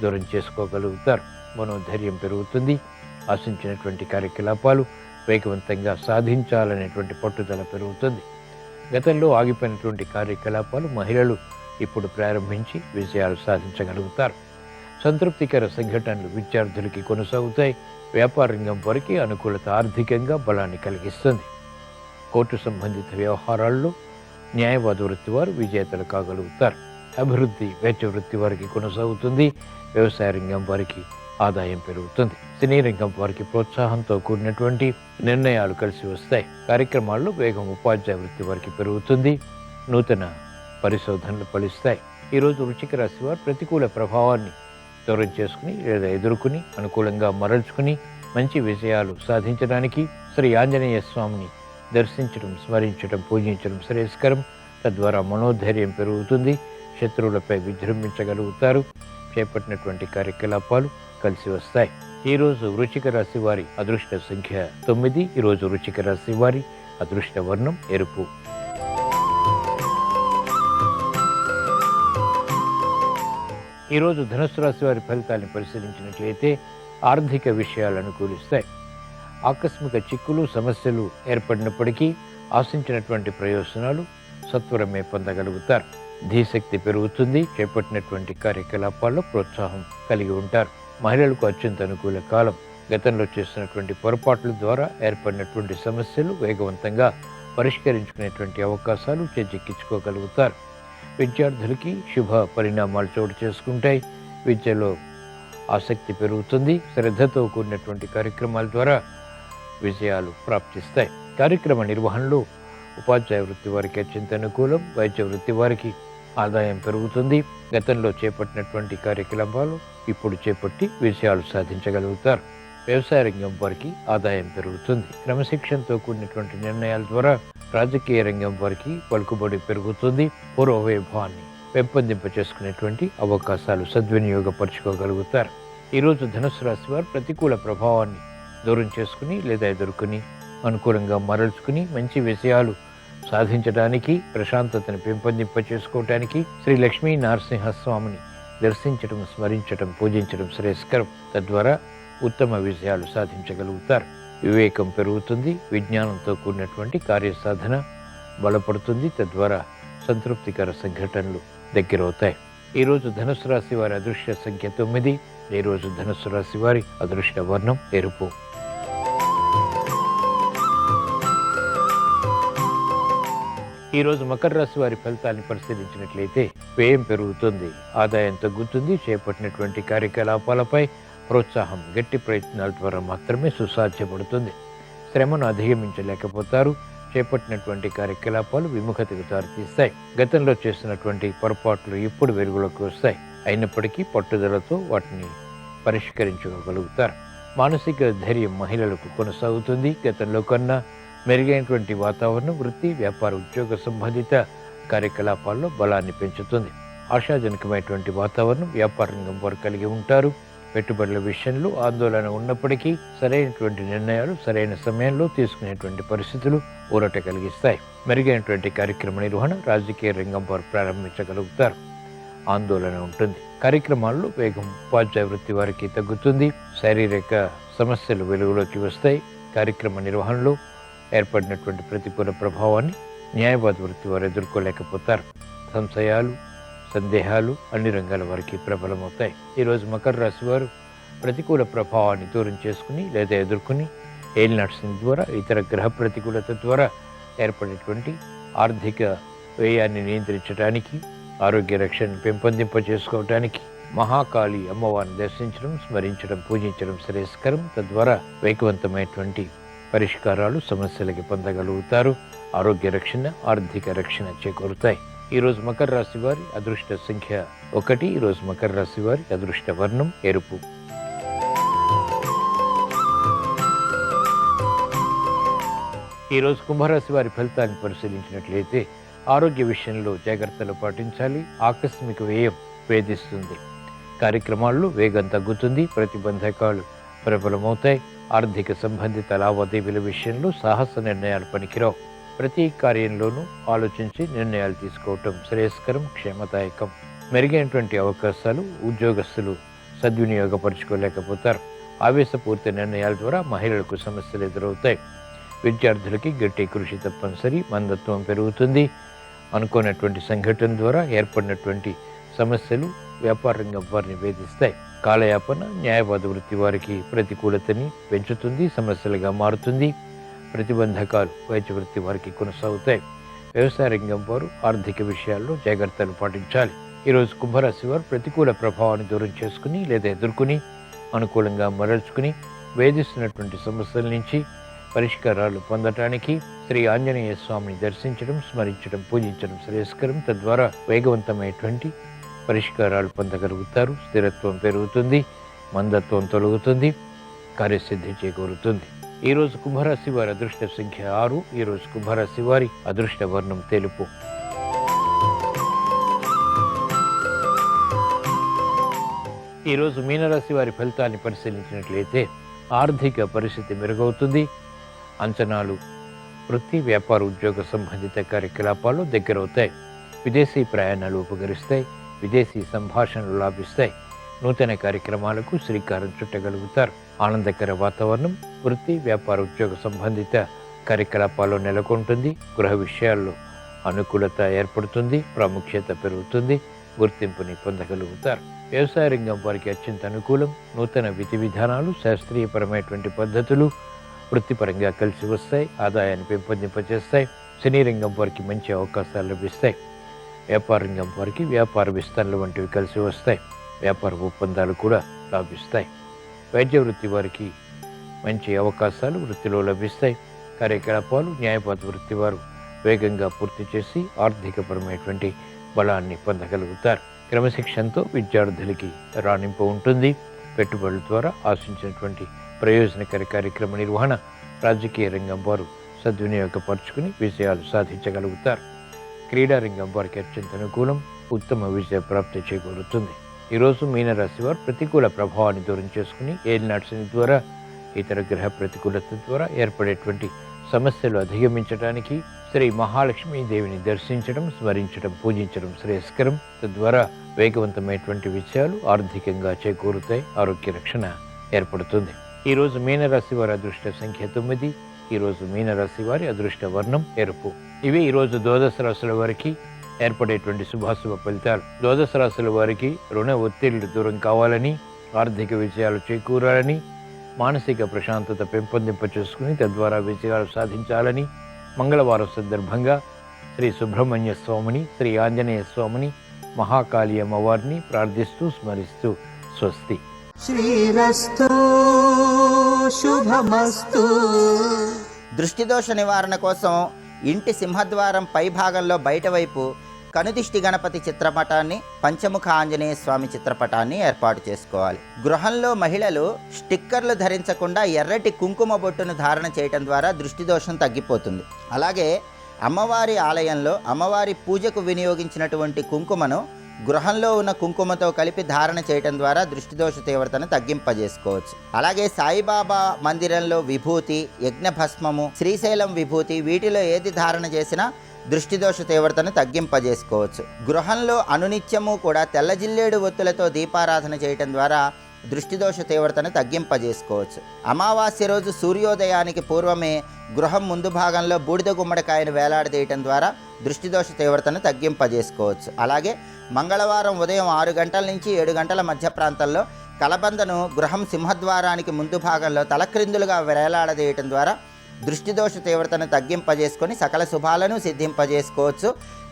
దూరం చేసుకోగలుగుతారు. మనోధైర్యం పెరుగుతుంది. ఆశించినటువంటి కార్యకలాపాలు వేగవంతంగా సాధించాలనేటువంటి పట్టుదల పెరుగుతుంది. గతంలో ఆగిపోయినటువంటి కార్యకలాపాలు మహిళలు ఇప్పుడు ప్రారంభించి విజయాలు సాధించగలుగుతారు. సంతృప్తికర సంఘటనలు విద్యార్థులకి కొనసాగుతాయి. వ్యాపార రంగం వారికి అనుకూలత ఆర్థికంగా బలాన్ని కలిగిస్తుంది. కోర్టు సంబంధిత వ్యవహారాల్లో న్యాయవాద వృత్తి వారు విజేతలు కాగలుగుతారు. అభివృద్ధి వైద్య వృత్తి వారికి కొనసాగుతుంది. వ్యవసాయ రంగం వారికి ఆదాయం పెరుగుతుంది. సినీ రంగం వారికి ప్రోత్సాహంతో కూడినటువంటి నిర్ణయాలు కలిసి వస్తాయి. కార్యక్రమాల్లో వేగం ఉపాధ్యాయ వృత్తి వారికి పెరుగుతుంది. నూతన పరిశోధనలు ఫలిస్తాయి. ఈరోజు వృశ్చిక రాశి వారు ప్రతికూల ప్రభావాన్ని దూరం చేసుకుని లేదా ఎదుర్కొని అనుకూలంగా మరల్చుకుని మంచి విజయాలు సాధించడానికి శ్రీ ఆంజనేయ స్వామిని దర్శించడం, స్మరించడం, పూజించడం శ్రేయస్కరం. తద్వారా మనోధైర్యం పెరుగుతుంది. శత్రువులపై విజృంభించగలుగుతారు. చేపట్టినటువంటి కార్యకలాపాలు కలిసి వస్తాయి. ఈరోజు వృశ్చిక రాశి వారి అదృష్ట సంఖ్య 9. ఈరోజు వృశ్చిక రాశి వారి అదృష్ట వర్ణం ఎరుపు. ఈరోజు ధనుస్సు రాశి వారి ఫలితాలను పరిశీలించినట్లయితే ఆర్థిక విషయాలు అనుకూలిస్తాయి. ఆకస్మిక చిక్కులు, సమస్యలు ఏర్పడినప్పటికీ ఆశించినటువంటి ప్రయోజనాలు సత్వరమే పొందగలుగుతారు. ధీశక్తి పెరుగుతుంది. చేపట్టినటువంటి కార్యకలాపాల్లో ప్రోత్సాహం కలిగి ఉంటారు. మహిళలకు అత్యంత అనుకూల కాలం. గతంలో చేసినటువంటి పొరపాట్ల ద్వారా ఏర్పడినటువంటి సమస్యలు వేగవంతంగా పరిష్కరించుకునేటువంటి అవకాశాలు చేజిక్కించుకోగలుగుతారు. విద్యార్థులకి శుభ పరిణామాలు చోటు చేసుకుంటాయి. విద్యలో ఆసక్తి పెరుగుతుంది. శ్రద్ధతో కూడినటువంటి కార్యక్రమాల ద్వారా విజయాలు ప్రాప్తిస్తాయి. కార్యక్రమ నిర్వహణలో ఉపాధ్యాయ వృత్తి వారికి అత్యంత అనుకూలం. వైద్య వృత్తి వారికి ఆదాయం పెరుగుతుంది. గతంలో చేపట్టినటువంటి కార్యకలాపాలు ఇప్పుడు చేపట్టి విజయాలు సాధించగలుగుతారు. వ్యవసాయ రంగం వారికి ఆదాయం పెరుగుతుంది. క్రమశిక్షణతో కూడినటువంటి నిర్ణయాల ద్వారా రాజకీయ రంగం వారికి పలుకుబడి పెరుగుతుంది. పూర్వ వైభవాన్ని పెంపొందింప చేసుకునేటువంటి అవకాశాలు సద్వినియోగపరచుకోగలుగుతారు. ఈరోజు ధనుస్సు రాశి వారు ప్రతికూల ప్రభావాన్ని దూరం చేసుకుని లేదా ఎదుర్కొని అనుకూలంగా మరల్చుకుని మంచి విషయాలు సాధించడానికి, ప్రశాంతతను పెంపొందింపచేసుకోవటానికి శ్రీ లక్ష్మీ నరసింహస్వామిని దర్శించడం, స్మరించడం, పూజించడం శ్రేయస్కరం. తద్వారా ఉత్తమ విజయాలు సాధించగలుగుతారు. వివేకం పెరుగుతుంది. విజ్ఞానంతో కూడినటువంటి కార్యసాధన బలపడుతుంది. తద్వారా సంతృప్తికర సంఘటనలు దగ్గరవుతాయి. ఈరోజు ధనుసు రాశి వారి అదృష్ట సంఖ్య 9. ఈరోజు ధనుసు రాశి వారి అదృష్ట వర్ణం ఎరుపు. ఈరోజు మకర రాశి వారి ఫలితాన్ని పరిశీలించినట్లయితే వ్యయం పెరుగుతుంది, ఆదాయం తగ్గుతుంది. చేపట్టినటువంటి కార్యకలాపాలపై ప్రోత్సాహం గట్టి ప్రయత్నాల ద్వారా మాత్రమే సుసాధ్యపడుతుంది. శ్రమను అధిగమించలేకపోతారు. చేపట్టినటువంటి కార్యకలాపాలు విముఖతకు దారితీస్తాయి. గతంలో చేసినటువంటి పొరపాట్లు ఇప్పుడు వెలుగులోకి వస్తాయి. అయినప్పటికీ పట్టుదలతో వాటిని పరిష్కరించుకోగలుగుతారు. మానసిక ధైర్యం మహిళలకు కొనసాగుతుంది. గతంలో కన్నా మెరుగైనటువంటి వాతావరణం వృత్తి, వ్యాపార, ఉద్యోగ సంబంధిత కార్యకలాపాల్లో బలాన్ని పెంచుతుంది. ఆశాజనకమైనటువంటి వాతావరణం వ్యాపార రంగం వారు కలిగి ఉంటారు. పెట్టుబడుల విషయంలో ఆందోళన ఉన్నప్పటికీ సరైనటువంటి నిర్ణయాలు సరైన సమయంలో తీసుకునేటువంటి పరిస్థితులు ఊరట కలిగిస్తాయి. మెరుగైనటువంటి కార్యక్రమ నిర్వహణ రాజకీయ రంగం వారు ప్రారంభించగలుగుతారు. ఆందోళన ఉంటుంది. కార్యక్రమాల్లో వేగం ఉపాధ్యాయ వృత్తి వారికి తగ్గుతుంది. శారీరక సమస్యలు వెలుగులోకి వస్తాయి. కార్యక్రమ నిర్వహణలో ఏర్పడినటువంటి ప్రతికూల ప్రభావాన్ని న్యాయవాద వృత్తి వారు ఎదుర్కోలేకపోతారు. సంశయాలు, సందేహాలు అన్ని రంగాల వారికి ప్రబలమవుతాయి. ఈరోజు మకర రాశి వారు ప్రతికూల ప్రభావాన్ని దూరం చేసుకుని లేదా ఎదుర్కొని ఏలినాటి శని ద్వారా, ఇతర గ్రహ ప్రతికూలత ద్వారా ఏర్పడేటువంటి ఆర్థిక వ్యయాన్ని నియంత్రించడానికి, ఆరోగ్య రక్షణను పెంపొందింపజేసుకోవడానికి మహాకాళి అమ్మవారిని దర్శించడం, స్మరించడం, పూజించడం శ్రేయస్కరం. తద్వారా వేగవంతమైనటువంటి పరిష్కారాలు సమస్యలకి పొందగలుగుతారు. ఆరోగ్య రక్షణ, ఆర్థిక రక్షణ చేకూరుతాయి. ఈరోజు మకర రాశి వారి అదృష్ట సంఖ్య 1. ఈరోజు మకర రాశి వారి అదృష్ట వర్ణం ఎరుపు. ఈరోజు కుంభరాశి వారి ఫలితాన్ని పరిశీలించినట్లయితే ఆరోగ్య విషయంలో జాగ్రత్తలు పాటించాలి. ఆకస్మిక వ్యయం వేధిస్తుంది. కార్యక్రమాల్లో వేగం తగ్గుతుంది. ప్రతిబంధకాలు ప్రబలమవుతాయి. ఆర్థిక సంబంధిత లావాదేవీల విషయంలో సాహస నిర్ణయాలు పనికిరావు. ప్రతి కార్యంలోనూ ఆలోచించి నిర్ణయాలు తీసుకోవటం శ్రేయస్కరం, క్షేమదాయకం. మెరుగైనటువంటి అవకాశాలు ఉద్యోగస్తులు సద్వినియోగపరచుకోలేకపోతారు. ఆవేశపూరిత నిర్ణయాల ద్వారా మహిళలకు సమస్యలు ఎదురవుతాయి. విద్యార్థులకి గట్టి కృషి తప్పనిసరి. మందత్వం పెరుగుతుంది. అనుకోనటువంటి సంఘటన ద్వారా ఏర్పడినటువంటి సమస్యలు వ్యాపార రంగం వారిని వేధిస్తాయి. కాలయాపన న్యాయవాద వృత్తి వారికి ప్రతికూలతని పెంచుతుంది, సమస్యలుగా మారుతుంది. ప్రతిబంధకాలు వైద్య వృత్తి వారికి కొనసాగుతాయి. వ్యవసాయ రంగం వారు ఆర్థిక విషయాల్లో జాగ్రత్తలు పాటించాలి. ఈరోజు కుంభరాశి వారు ప్రతికూల ప్రభావాన్ని దూరం చేసుకుని లేదా ఎదుర్కొని అనుకూలంగా మరల్చుకుని వేధిస్తున్నటువంటి సమస్యల నుంచి పరిష్కారాలు పొందటానికి శ్రీ ఆంజనేయ స్వామిని దర్శించడం, స్మరించడం, పూజించడం శ్రేయస్కరం. తద్వారా వేగవంతమైనటువంటి పరిష్కారాలు పొందగలుగుతారు. స్థిరత్వం పెరుగుతుంది. మందత్వం తొలగుతుంది. కార్యసిద్ధి చేకూరుతుంది. ఈరోజు కుంభరాశి వారి అదృష్ట సంఖ్య 6. ఈరోజు కుంభరాశి వారి అదృష్ట వర్ణం తెలుపు. ఈరోజు మీనరాశి వారి ఫలితాన్ని పరిశీలించినట్లయితే ఆర్థిక పరిస్థితి మెరుగవుతుంది. అంచనాలు వృత్తి, వ్యాపార, ఉద్యోగ సంబంధిత కార్యకలాపాలు దగ్గరవుతాయి. విదేశీ ప్రయాణాలు ఉపకరిస్తాయి. విదేశీ సంభాషణలు లాభిస్తాయి. నూతన కార్యక్రమాలకు శ్రీకారం చుట్టగలుగుతారు. ఆనందకర వాతావరణం వృత్తి, వ్యాపార, ఉద్యోగ సంబంధిత కార్యకలాపాల్లో నెలకొంటుంది. గృహ విషయాల్లో అనుకూలత ఏర్పడుతుంది. ప్రాముఖ్యత పెరుగుతుంది. గుర్తింపుని పొందగలుగుతారు. వ్యవసాయ రంగం వారికి అత్యంత అనుకూలం. నూతన విధి విధానాలు, శాస్త్రీయపరమైనటువంటి పద్ధతులు వృత్తిపరంగా కలిసి వస్తాయి. ఆదాయాన్ని పెంపొందింపచేస్తాయి. సినీ రంగం వారికి మంచి అవకాశాలు లభిస్తాయి. వ్యాపార రంగం వారికి వ్యాపార విస్తరణలు వంటివి కలిసి వస్తాయి. వ్యాపార ఒప్పందాలు కూడా లాభిస్తాయి. వైద్య వృత్తి వారికి మంచి అవకాశాలు వృత్తిలో లభిస్తాయి. కార్యకలాపాలు న్యాయవాద వృత్తి వారు వేగంగా పూర్తి చేసి ఆర్థికపరమైనటువంటి బలాన్ని పొందగలుగుతారు. క్రమశిక్షణతో విద్యార్థులకి రాణింపు ఉంటుంది. పెట్టుబడుల ద్వారా ఆశించినటువంటి ప్రయోజనకర కార్యక్రమ నిర్వహణ రాజకీయ రంగం వారు సద్వినియోగపరుచుకుని విజయాలు సాధించగలుగుతారు. క్రీడా రంగం వారికి అత్యంత అనుకూలం. ఉత్తమ విజయ ప్రాప్తి చేకూరుతుంది. ఈరోజు మీనరాశి వారు ప్రతికూల ప్రభావాన్ని దూరం చేసుకుని ఏలినాటి శని ద్వారా, ఇతర గ్రహ ప్రతికూలత ద్వారా ఏర్పడేటువంటి సమస్యలు అధిగమించడానికి శ్రీ మహాలక్ష్మీదేవిని దర్శించడం, స్మరించడం, పూజించడం శ్రేయస్కరం. తద్వారా వేగవంతమైనటువంటి విజయాలు ఆర్థికంగా చేకూరుతాయి, ఆరోగ్య రక్షణ ఏర్పడుతుంది. ఈరోజు మీనరాశి వారి అదృష్ట సంఖ్య 9. ఈరోజు మీనరాశి వారి అదృష్ట వర్ణం ఎరుపు. ఇవి ఈరోజు ద్వాదశ రాశుల వారికి ఏర్పడేటువంటి శుభాశుభ ఫలితాలు. ద్వాదశ రాశుల వారికి రుణ ఒత్తిళ్లు దూరం కావాలని, ఆర్థిక విజయాలు చేకూరాలని, మానసిక ప్రశాంతత పెంపొందింప చేసుకుని తద్వారా విజయాలు సాధించాలని మంగళవారం సందర్భంగా శ్రీ సుబ్రహ్మణ్య స్వామిని, శ్రీ ఆంజనేయ స్వామిని, మహాకాళి అమ్మవారిని ప్రార్థిస్తూ స్మరిస్తూ స్వస్తి. శ్రీరస్తు శుభమస్తు. దృష్టిదోష నివారణ కోసం ఇంటి సింహద్వారం పై భాగంలో బయట వైపు కనుదిష్టి గణపతి చిత్రపటాన్ని, పంచముఖ ఆంజనేయ స్వామి చిత్రపటాన్ని ఏర్పాటు చేసుకోవాలి. గృహంలో మహిళలు స్టిక్కర్లు ధరించకుండా ఎర్రటి కుంకుమ బొట్టును ధారణ చేయటం ద్వారా దృష్టిదోషం తగ్గిపోతుంది. అలాగే అమ్మవారి ఆలయంలో అమ్మవారి పూజకు వినియోగించినటువంటి కుంకుమను గృహంలో ఉన్న కుంకుమతో కలిపి ధారణ చేయటం ద్వారా దృష్టిదోష తీవ్రతను తగ్గింపజేసుకోవచ్చు. అలాగే సాయిబాబా మందిరంలో విభూతి, యజ్ఞభస్మము, శ్రీశైలం విభూతి, వీటిలో ఏది ధారణ చేసినా దృష్టిదోష తీవ్రతను తగ్గింపజేసుకోవచ్చు. గృహంలో అనునిత్యము కూడా తెల్ల జిల్లేడు ఒత్తులతో దీపారాధన చేయటం ద్వారా దృష్టిదోష తీవ్రతను తగ్గింపజేసుకోవచ్చు. అమావాస్య రోజు సూర్యోదయానికి పూర్వమే గృహం ముందు భాగంలో బూడిద గుమ్మడికాయను వేలాడదీయటం ద్వారా దృష్టిదోష తీవ్రతను తగ్గింపజేసుకోవచ్చు. అలాగే మంగళవారం ఉదయం 6 గంటల నుంచి 7 గంటల మధ్య ప్రాంతంలో కలబందను గృహం సింహద్వారానికి ముందు భాగంలో తలక్రిందులుగా వేలాడదీయటం ద్వారా దృష్టిదోష తీవ్రతను తగ్గింపజేసుకొని సకల శుభాలను సిద్ధింపజేసుకోవచ్చు.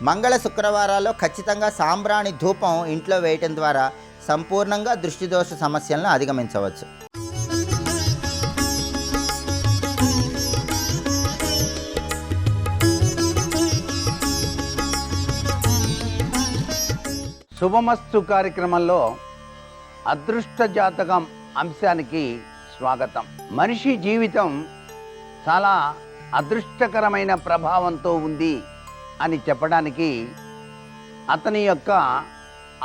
మంగళ శుక్రవారాల్లో ఖచ్చితంగా సాంబ్రాణి ధూపం ఇంట్లో వేయటం ద్వారా సంపూర్ణంగా దృష్టిదోష సమస్యలను అధిగమించవచ్చు. శుభమస్తు కార్యక్రమంలో అదృష్ట జాతకం అంశానికి స్వాగతం. మనిషి జీవితం చాలా అదృష్టకరమైన ప్రభావంతో ఉంది అని చెప్పడానికి అతని యొక్క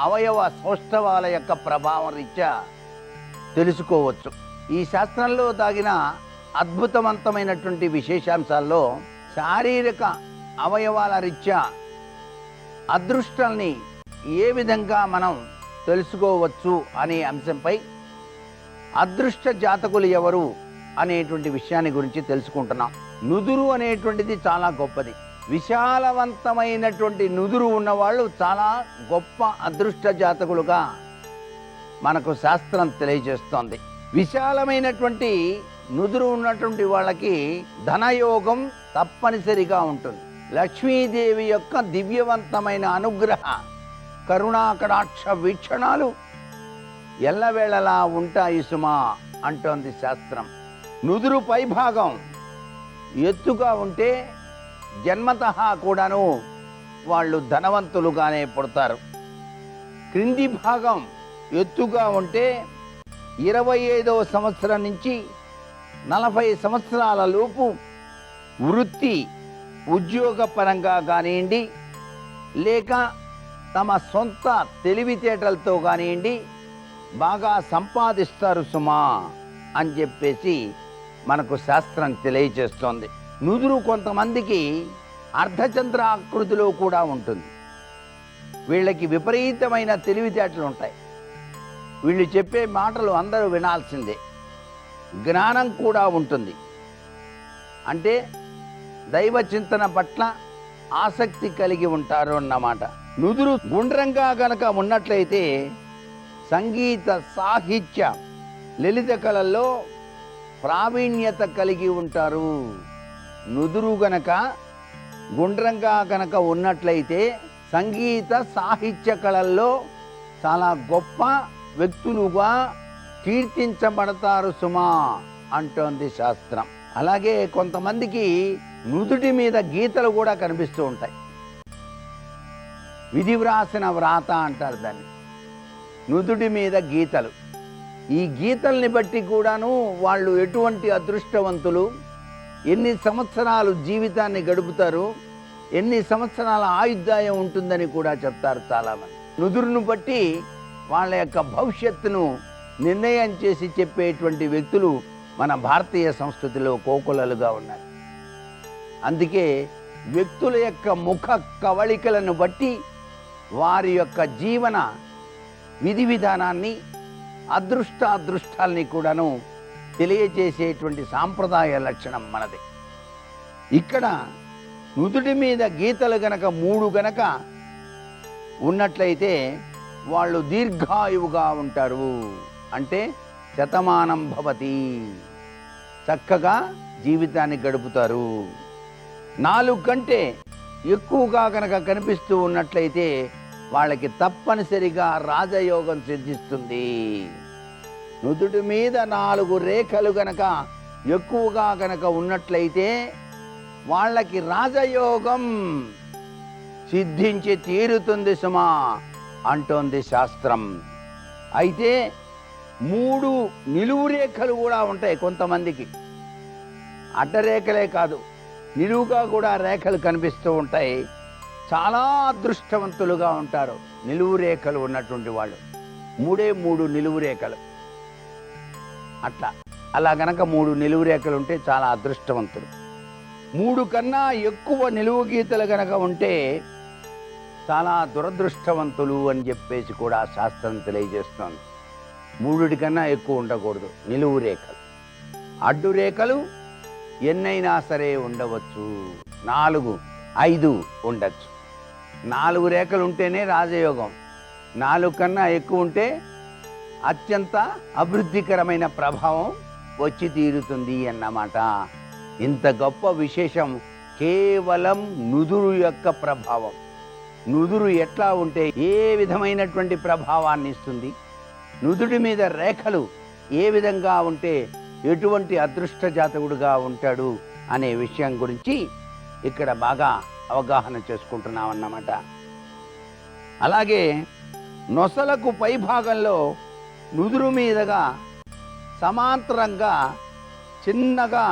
అవయవ సౌష్ఠవాల యొక్క ప్రభావం రీత్యా తెలుసుకోవచ్చు. ఈ శాస్త్రంలో దాగిన అద్భుతవంతమైనటువంటి విశేషాంశాల్లో శారీరక అవయవాల రీత్యా అదృష్టాన్ని ఏ విధంగా మనం తెలుసుకోవచ్చు అనే అంశంపై అదృష్ట జాతకులు ఎవరు అనేటువంటి విషయాన్ని గురించి తెలుసుకుంటున్నాం. నుదురు అనేటువంటిది చాలా గొప్పది. విశాలవంతమైనటువంటి నుదురు ఉన్నవాళ్ళు చాలా గొప్ప అదృష్ట జాతకులుగా మనకు శాస్త్రం తెలియజేస్తోంది. విశాలమైనటువంటి నుదురు ఉన్నటువంటి వాళ్ళకి ధనయోగం తప్పనిసరిగా ఉంటుంది. లక్ష్మీదేవి యొక్క దివ్యవంతమైన అనుగ్రహ కరుణాకటాక్ష వీక్షణాలు ఎల్లవేళలా ఉంటాయి సుమా అంటోంది శాస్త్రం. నుదురు పైభాగం ఎత్తుగా ఉంటే జన్మతః కూడాను వాళ్ళు ధనవంతులుగానే పుడతారు. క్రింది భాగం ఎత్తుగా ఉంటే 25వ సంవత్సరం నుంచి 40 సంవత్సరాల లోపు వృత్తి ఉద్యోగపరంగా కానివ్వండి, లేక తమ సొంత తెలివితేటలతో కానివ్వండి బాగా సంపాదిస్తారు సుమా అని చెప్పేసి మనకు శాస్త్రం తెలియజేస్తోంది. నుదురు కొంతమందికి అర్ధచంద్రాకృతిలో కూడా ఉంటుంది. వీళ్ళకి విపరీతమైన తెలివితేటలు ఉంటాయి. వీళ్ళు చెప్పే మాటలు అందరూ వినాల్సిందే. జ్ఞానం కూడా ఉంటుంది. అంటే దైవ చింతన పట్ల ఆసక్తి కలిగి ఉంటారు అన్నమాట. నుదురు గుండ్రంగా గనక ఉన్నట్లయితే సంగీత, సాహిత్య, లలిత కళల్లో ప్రావీణ్యత కలిగి ఉంటారు. నుదురు గనక గుండ్రంగా గనక ఉన్నట్లయితే సంగీత, సాహిత్య కళల్లో చాలా గొప్ప వ్యక్తులుగా కీర్తించబడతారు సుమా అంటోంది శాస్త్రం. అలాగే కొంతమందికి నుదుటి మీద గీతలు కూడా కనిపిస్తూ ఉంటాయి. విధి వ్రాసిన వ్రాత అంటారు దాన్ని. నుదుటి మీద గీతలు. ఈ గీతల్ని బట్టి కూడాను వాళ్ళు ఎటువంటి అదృష్టవంతులు, ఎన్ని సంవత్సరాలు జీవితాన్ని గడుపుతారు, ఎన్ని సంవత్సరాల ఆయుర్దాయం ఉంటుందని కూడా చెప్తారు చాలామంది. నుదురును బట్టి వాళ్ళ యొక్క భవిష్యత్తును నిర్ణయం చేసి చెప్పేటువంటి వ్యక్తులు మన భారతీయ సంస్కృతిలో కోకొల్లలుగా ఉన్నారు. అందుకే వ్యక్తుల యొక్క ముఖ కవళికలను బట్టి వారి యొక్క జీవన విధి విధానాన్ని అదృష్టాల్ని కూడాను తెలియజేసేటువంటి సాంప్రదాయ లక్షణం మనది. ఇక్కడ నుదుటి మీద గీతలు గనక 3 గనక ఉన్నట్లయితే వాళ్ళు దీర్ఘాయువుగా ఉంటారు, అంటే శతమానం భవతి, చక్కగా జీవితాన్ని గడుపుతారు. 4 కంటే ఎక్కువగా కనుక కనిపిస్తూ ఉన్నట్లయితే వాళ్ళకి తప్పనిసరిగా రాజయోగం సిద్ధిస్తుంది. నుదుటి మీద 4 రేఖలు గనక ఎక్కువగా గనక ఉన్నట్లయితే వాళ్ళకి రాజయోగం సిద్ధించి తీరుతుంది సుమా అంటోంది శాస్త్రం. అయితే 3 నిలువు రేఖలు కూడా ఉంటాయి కొంతమందికి. అడ్డరేఖలే కాదు, నిలువుగా కూడా రేఖలు కనిపిస్తూ ఉంటాయి. చాలా అదృష్టవంతులుగా ఉంటారు నిలువు రేఖలు ఉన్నటువంటి వాళ్ళు. 3 నిలువు రేఖలు అలా గనక 3 నిలువు రేఖలు ఉంటే చాలా అదృష్టవంతులు. 3 కన్నా ఎక్కువ నిలువు గీతలు గనక ఉంటే చాలా దురదృష్టవంతులు అని చెప్పేసి కూడా శాస్త్రం తెలియజేస్తోంది. 3 కన్నా ఎక్కువ ఉండకూడదు నిలువు రేఖలు. అడ్డు రేఖలు ఎన్నైనా సరే ఉండవచ్చు, 4, 5 ఉండొచ్చు. 4 రేఖలు ఉంటేనే రాజయోగం, 4 కన్నా ఎక్కువ ఉంటే అత్యంత అభివృద్ధికరమైన ప్రభావం వచ్చి తీరుతుంది అన్నమాట. ఇంత గొప్ప విశేషం కేవలం నుదురు యొక్క ప్రభావం. నుదురు ఎట్లా ఉంటే ఏ విధమైనటువంటి ప్రభావాన్ని ఇస్తుంది, నుదుటి మీద రేఖలు ఏ విధంగా ఉంటే ఎటువంటి అదృష్ట జాతకుడుగా ఉంటాడు అనే విషయం గురించి ఇక్కడ బాగా అవగాహన చేసుకుంటున్నాం అన్నమాట. అలాగే నొసలకు పై భాగంలో నుదురు మీదగా సమాంతరంగా చిన్నగా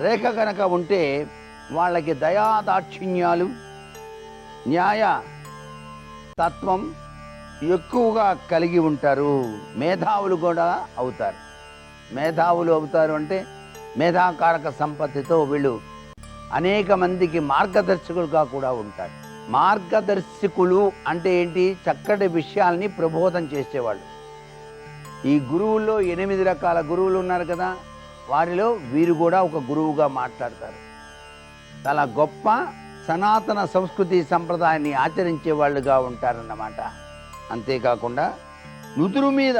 రేఖ కనుక ఉంటే వాళ్ళకి దయాదాక్షిణ్యాలు, న్యాయ తత్వం ఎక్కువగా కలిగి ఉంటారు. మేధావులు కూడా అవుతారు. మేధావులు అవుతారు అంటే మేధాకారక సంపత్తితో వీళ్ళు అనేక మందికి మార్గదర్శకులుగా కూడా ఉంటారు. మార్గదర్శకులు అంటే ఏంటి? చక్కటి విషయాల్ని ప్రబోధం చేసేవాళ్ళు. ఈ గురువుల్లో 8 రకాల గురువులు ఉన్నారు కదా, వారిలో వీరు కూడా ఒక గురువుగా మాట్లాడతారు. చాలా గొప్ప సనాతన సంస్కృతి సంప్రదాయాన్ని ఆచరించే వాళ్ళుగా ఉంటారన్నమాట. అంతేకాకుండా నుదురు మీద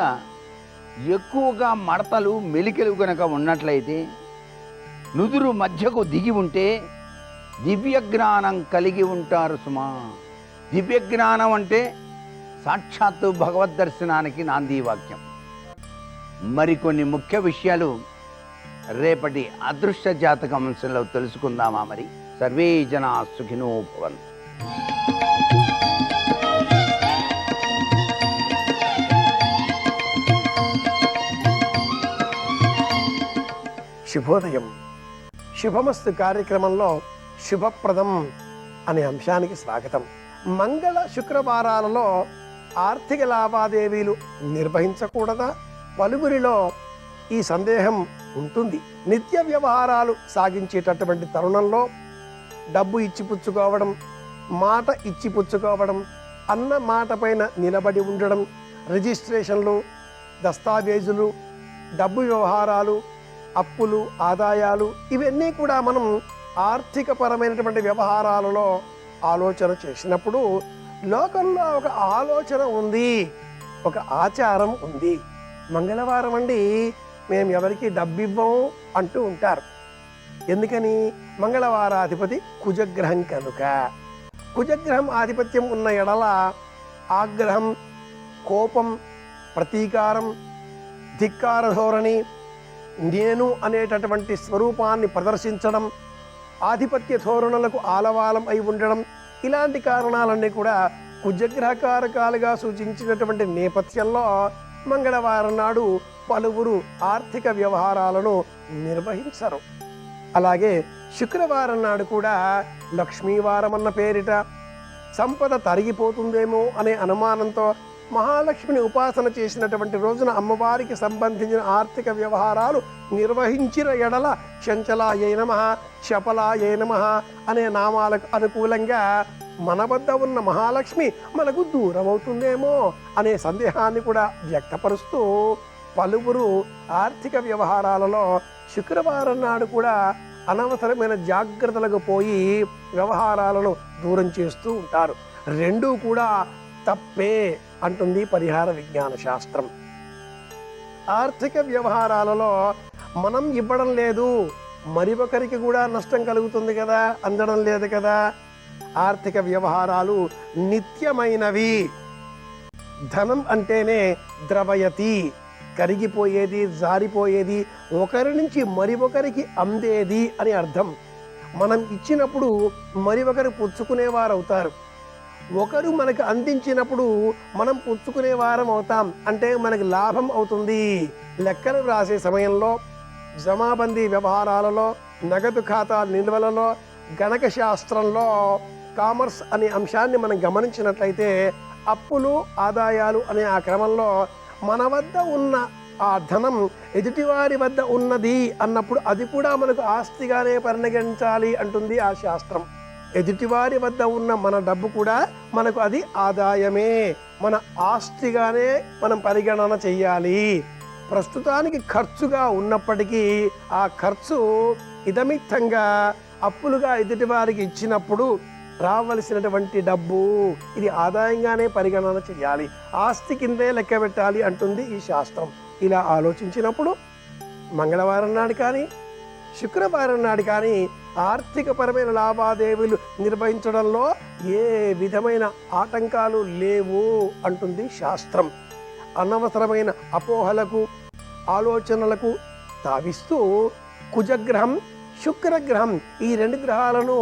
ఎక్కువగా మడతలు మెలికలు కనుక ఉన్నట్లయితే, నుదురు మధ్యకు దిగి ఉంటే దివ్య జ్ఞానం కలిగి ఉంటారు సుమా. దివ్య జ్ఞానం అంటే సాక్షాత్తు భగవద్ దర్శనానికి నాంది వాక్యం. మరికొన్ని ముఖ్య విషయాలు రేపటి అదృష్ట జాతక అంశంలో తెలుసుకుందామా? మరి సర్వే జనా సుఖినో భవంతు. శుభోదయం. శుభమస్తు కార్యక్రమంలో శుభప్రదం అనే అంశానికి స్వాగతం. మంగళ శుక్రవారాలలో ఆర్థిక లావాదేవీలు నిర్వహించకూడదా? పలువురిలో ఈ సందేహం ఉంటుంది. నిత్య వ్యవహారాలు సాగించేటటువంటి తరుణంలో డబ్బు ఇచ్చిపుచ్చుకోవడం, మాట ఇచ్చిపుచ్చుకోవడం, అన్న మాట పైన నిలబడి ఉండడం, రిజిస్ట్రేషన్లు, దస్తావేజులు, డబ్బు వ్యవహారాలు, అప్పులు, ఆదాయాలు, ఇవన్నీ కూడా మనం ఆర్థిక పరమైనటువంటి వ్యవహారాలలో ఆలోచన చేసినప్పుడు లోకంలో ఒక ఆలోచన ఉంది, ఒక ఆచారం ఉంది. మంగళవారం అండి మేము ఎవరికి డబ్బు ఇవ్వము అంటూ ఉంటారు. ఎందుకని? మంగళవారాధిపతి కుజగ్రహం కనుక. కుజగ్రహం ఆధిపత్యం ఉన్న ఎడల ఆగ్రహం, కోపం, ప్రతీకారం, ధిక్కార ధోరణి, నేను అనేటటువంటి స్వరూపాన్ని ప్రదర్శించడం, ఆధిపత్య ధోరణులకు ఆలవాలం అయి ఉండడం, ఇలాంటి కారణాలన్నీ కూడా కుజగ్రహకారకాలుగా సూచించినటువంటి నేపథ్యంలో మంగళవారం నాడు పలువురు ఆర్థిక వ్యవహారాలను నిర్వహించరు. అలాగే శుక్రవారం నాడు కూడా లక్ష్మీవారం అన్న పేరిట సంపద తరిగిపోతుందేమో అనే అనుమానంతో మహాలక్ష్మిని ఉపాసన చేసినటువంటి రోజున అమ్మవారికి సంబంధించిన ఆర్థిక వ్యవహారాలు నిర్వహించిన ఎడల చంచలాయై నమః, చపలాయై నమః అనే నామాలకు అనుకూలంగా మన వద్ద ఉన్న మహాలక్ష్మి మనకు దూరం అవుతుందేమో అనే సందేహాన్ని కూడా వ్యక్తపరుస్తూ పలువురు ఆర్థిక వ్యవహారాలలో శుక్రవారం నాడు కూడా అనవసరమైన జాగ్రత్తలకు పోయి వ్యవహారాలను దూరం చేస్తూ ఉంటారు. రెండూ కూడా తప్పే అంటుంది పరిహార విజ్ఞాన శాస్త్రం. ఆర్థిక వ్యవహారాలలో మనం ఇవ్వడం లేదు, మరి ఒకరికి కూడా నష్టం కలుగుతుంది కదా, అందడం లేదు కదా. ఆర్థిక వ్యవహారాలు నిత్యమైనవి. ధనం అంటేనే ద్రవయతి, కరిగిపోయేది, జారిపోయేది, ఒకరి నుంచి మరి ఒకరికి అందేది అని అర్థం. మనం ఇచ్చినప్పుడు మరి ఒకరు పుచ్చుకునేవారు అవుతారు. ఒకరు మనకు అందించినప్పుడు మనం పుచ్చుకునే వారం అవుతాం, అంటే మనకు లాభం అవుతుంది. లెక్కలు రాసే సమయంలో, జమాబందీ వ్యవహారాలలో, నగదు ఖాతా నిల్వలలో, గణక శాస్త్రంలో కామర్స్ అనే అంశాన్ని మనం గమనించినట్లయితే అప్పులు ఆదాయాలు అనే ఆ క్రమంలో మన వద్ద ఉన్న ఆ ధనం ఎదుటివారి వద్ద ఉన్నది అన్నప్పుడు అది కూడా మనకు ఆస్తిగానే పరిగణించాలి అంటుంది ఆ శాస్త్రం. ఎదుటివారి వద్ద ఉన్న మన డబ్బు కూడా మనకు అది ఆదాయమే, మన ఆస్తిగానే మనం పరిగణన చెయ్యాలి. ప్రస్తుతానికి ఖర్చుగా ఉన్నప్పటికీ ఆ ఖర్చు ఇదమిత్తంగా అప్పులుగా ఎదుటివారికి ఇచ్చినప్పుడు రావలసినటువంటి డబ్బు ఇది ఆదాయంగానే పరిగణన చేయాలి, ఆస్తి కిందే లెక్క పెట్టాలి అంటుంది ఈ శాస్త్రం. ఇలా ఆలోచించినప్పుడు మంగళవారం నాడు కానీ శుక్రవారం నాడు కానీ ఆర్థికపరమైన లావాదేవీలు నిర్వహించడంలో ఏ విధమైన ఆటంకాలు లేవు అంటుంది శాస్త్రం. అనవసరమైన అపోహలకు ఆలోచనలకు తావిస్తూ కుజగ్రహం శుక్రగ్రహం ఈ రెండు గ్రహాలను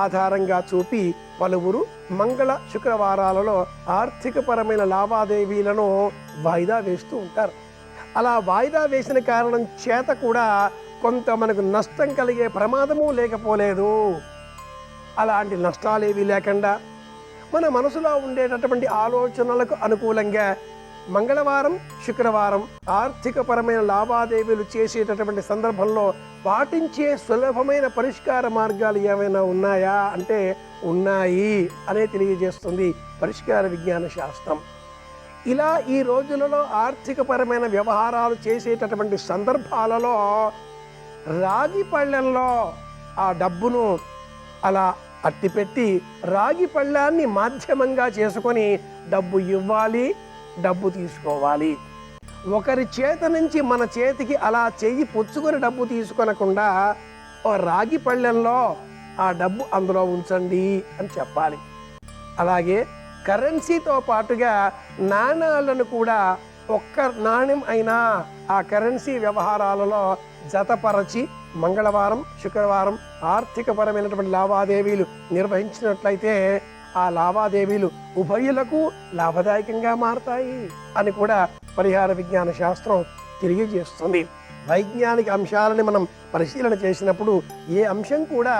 ఆధారంగా చూపి పలువురు మంగళ శుక్రవారాలలో ఆర్థికపరమైన లావాదేవీలను వాయిదా వేస్తూ ఉంటారు. అలా వాయిదా వేసిన కారణం చేత కూడా కొంత మనకు నష్టం కలిగే ప్రమాదము లేకపోలేదు. అలాంటి నష్టాలేవి లేకుండా మన మనసులో ఉండేటటువంటి ఆలోచనలకు అనుకూలంగా మంగళవారం శుక్రవారం ఆర్థికపరమైన లావాదేవీలు చేసేటటువంటి సందర్భంలో పాటించే సులభమైన పరిష్కార మార్గాలు ఏమైనా ఉన్నాయా అంటే ఉన్నాయి అనే తెలియజేస్తుంది పరిష్కార విజ్ఞాన శాస్త్రం. ఇలా ఈ రోజులలో ఆర్థికపరమైన వ్యవహారాలు చేసేటటువంటి సందర్భాలలో రాగి పళ్ళెంలో ఆ డబ్బును అలా అట్టిపెట్టి రాగి పళ్ళాన్ని మాధ్యమంగా చేసుకొని డబ్బు ఇవ్వాలి, డబ్బు తీసుకోవాలి. ఒకరి చేత నుంచి మన చేతికి అలా చెయ్యి పుచ్చుకొని డబ్బు తీసుకొనకుండా ఓ రాగి పళ్ళెంలో ఆ డబ్బు అందులో ఉంచండి అని చెప్పాలి. అలాగే కరెన్సీతో పాటుగా నాణాలను కూడా ఒక్క నాణ్యం అయినా ఆ కరెన్సీ వ్యవహారాలలో జతపరచి మంగళవారం శుక్రవారం ఆర్థికపరమైనటువంటి లావాదేవీలు నిర్వహించినట్లయితే ఆ లావాదేవీలు ఉభయులకు లాభదాయకంగా మారతాయి అని కూడా పరిహార విజ్ఞాన శాస్త్రం తెలియజేస్తుంది. వైజ్ఞానిక అంశాలని మనం పరిశీలన చేసినప్పుడు ఏ అంశం కూడా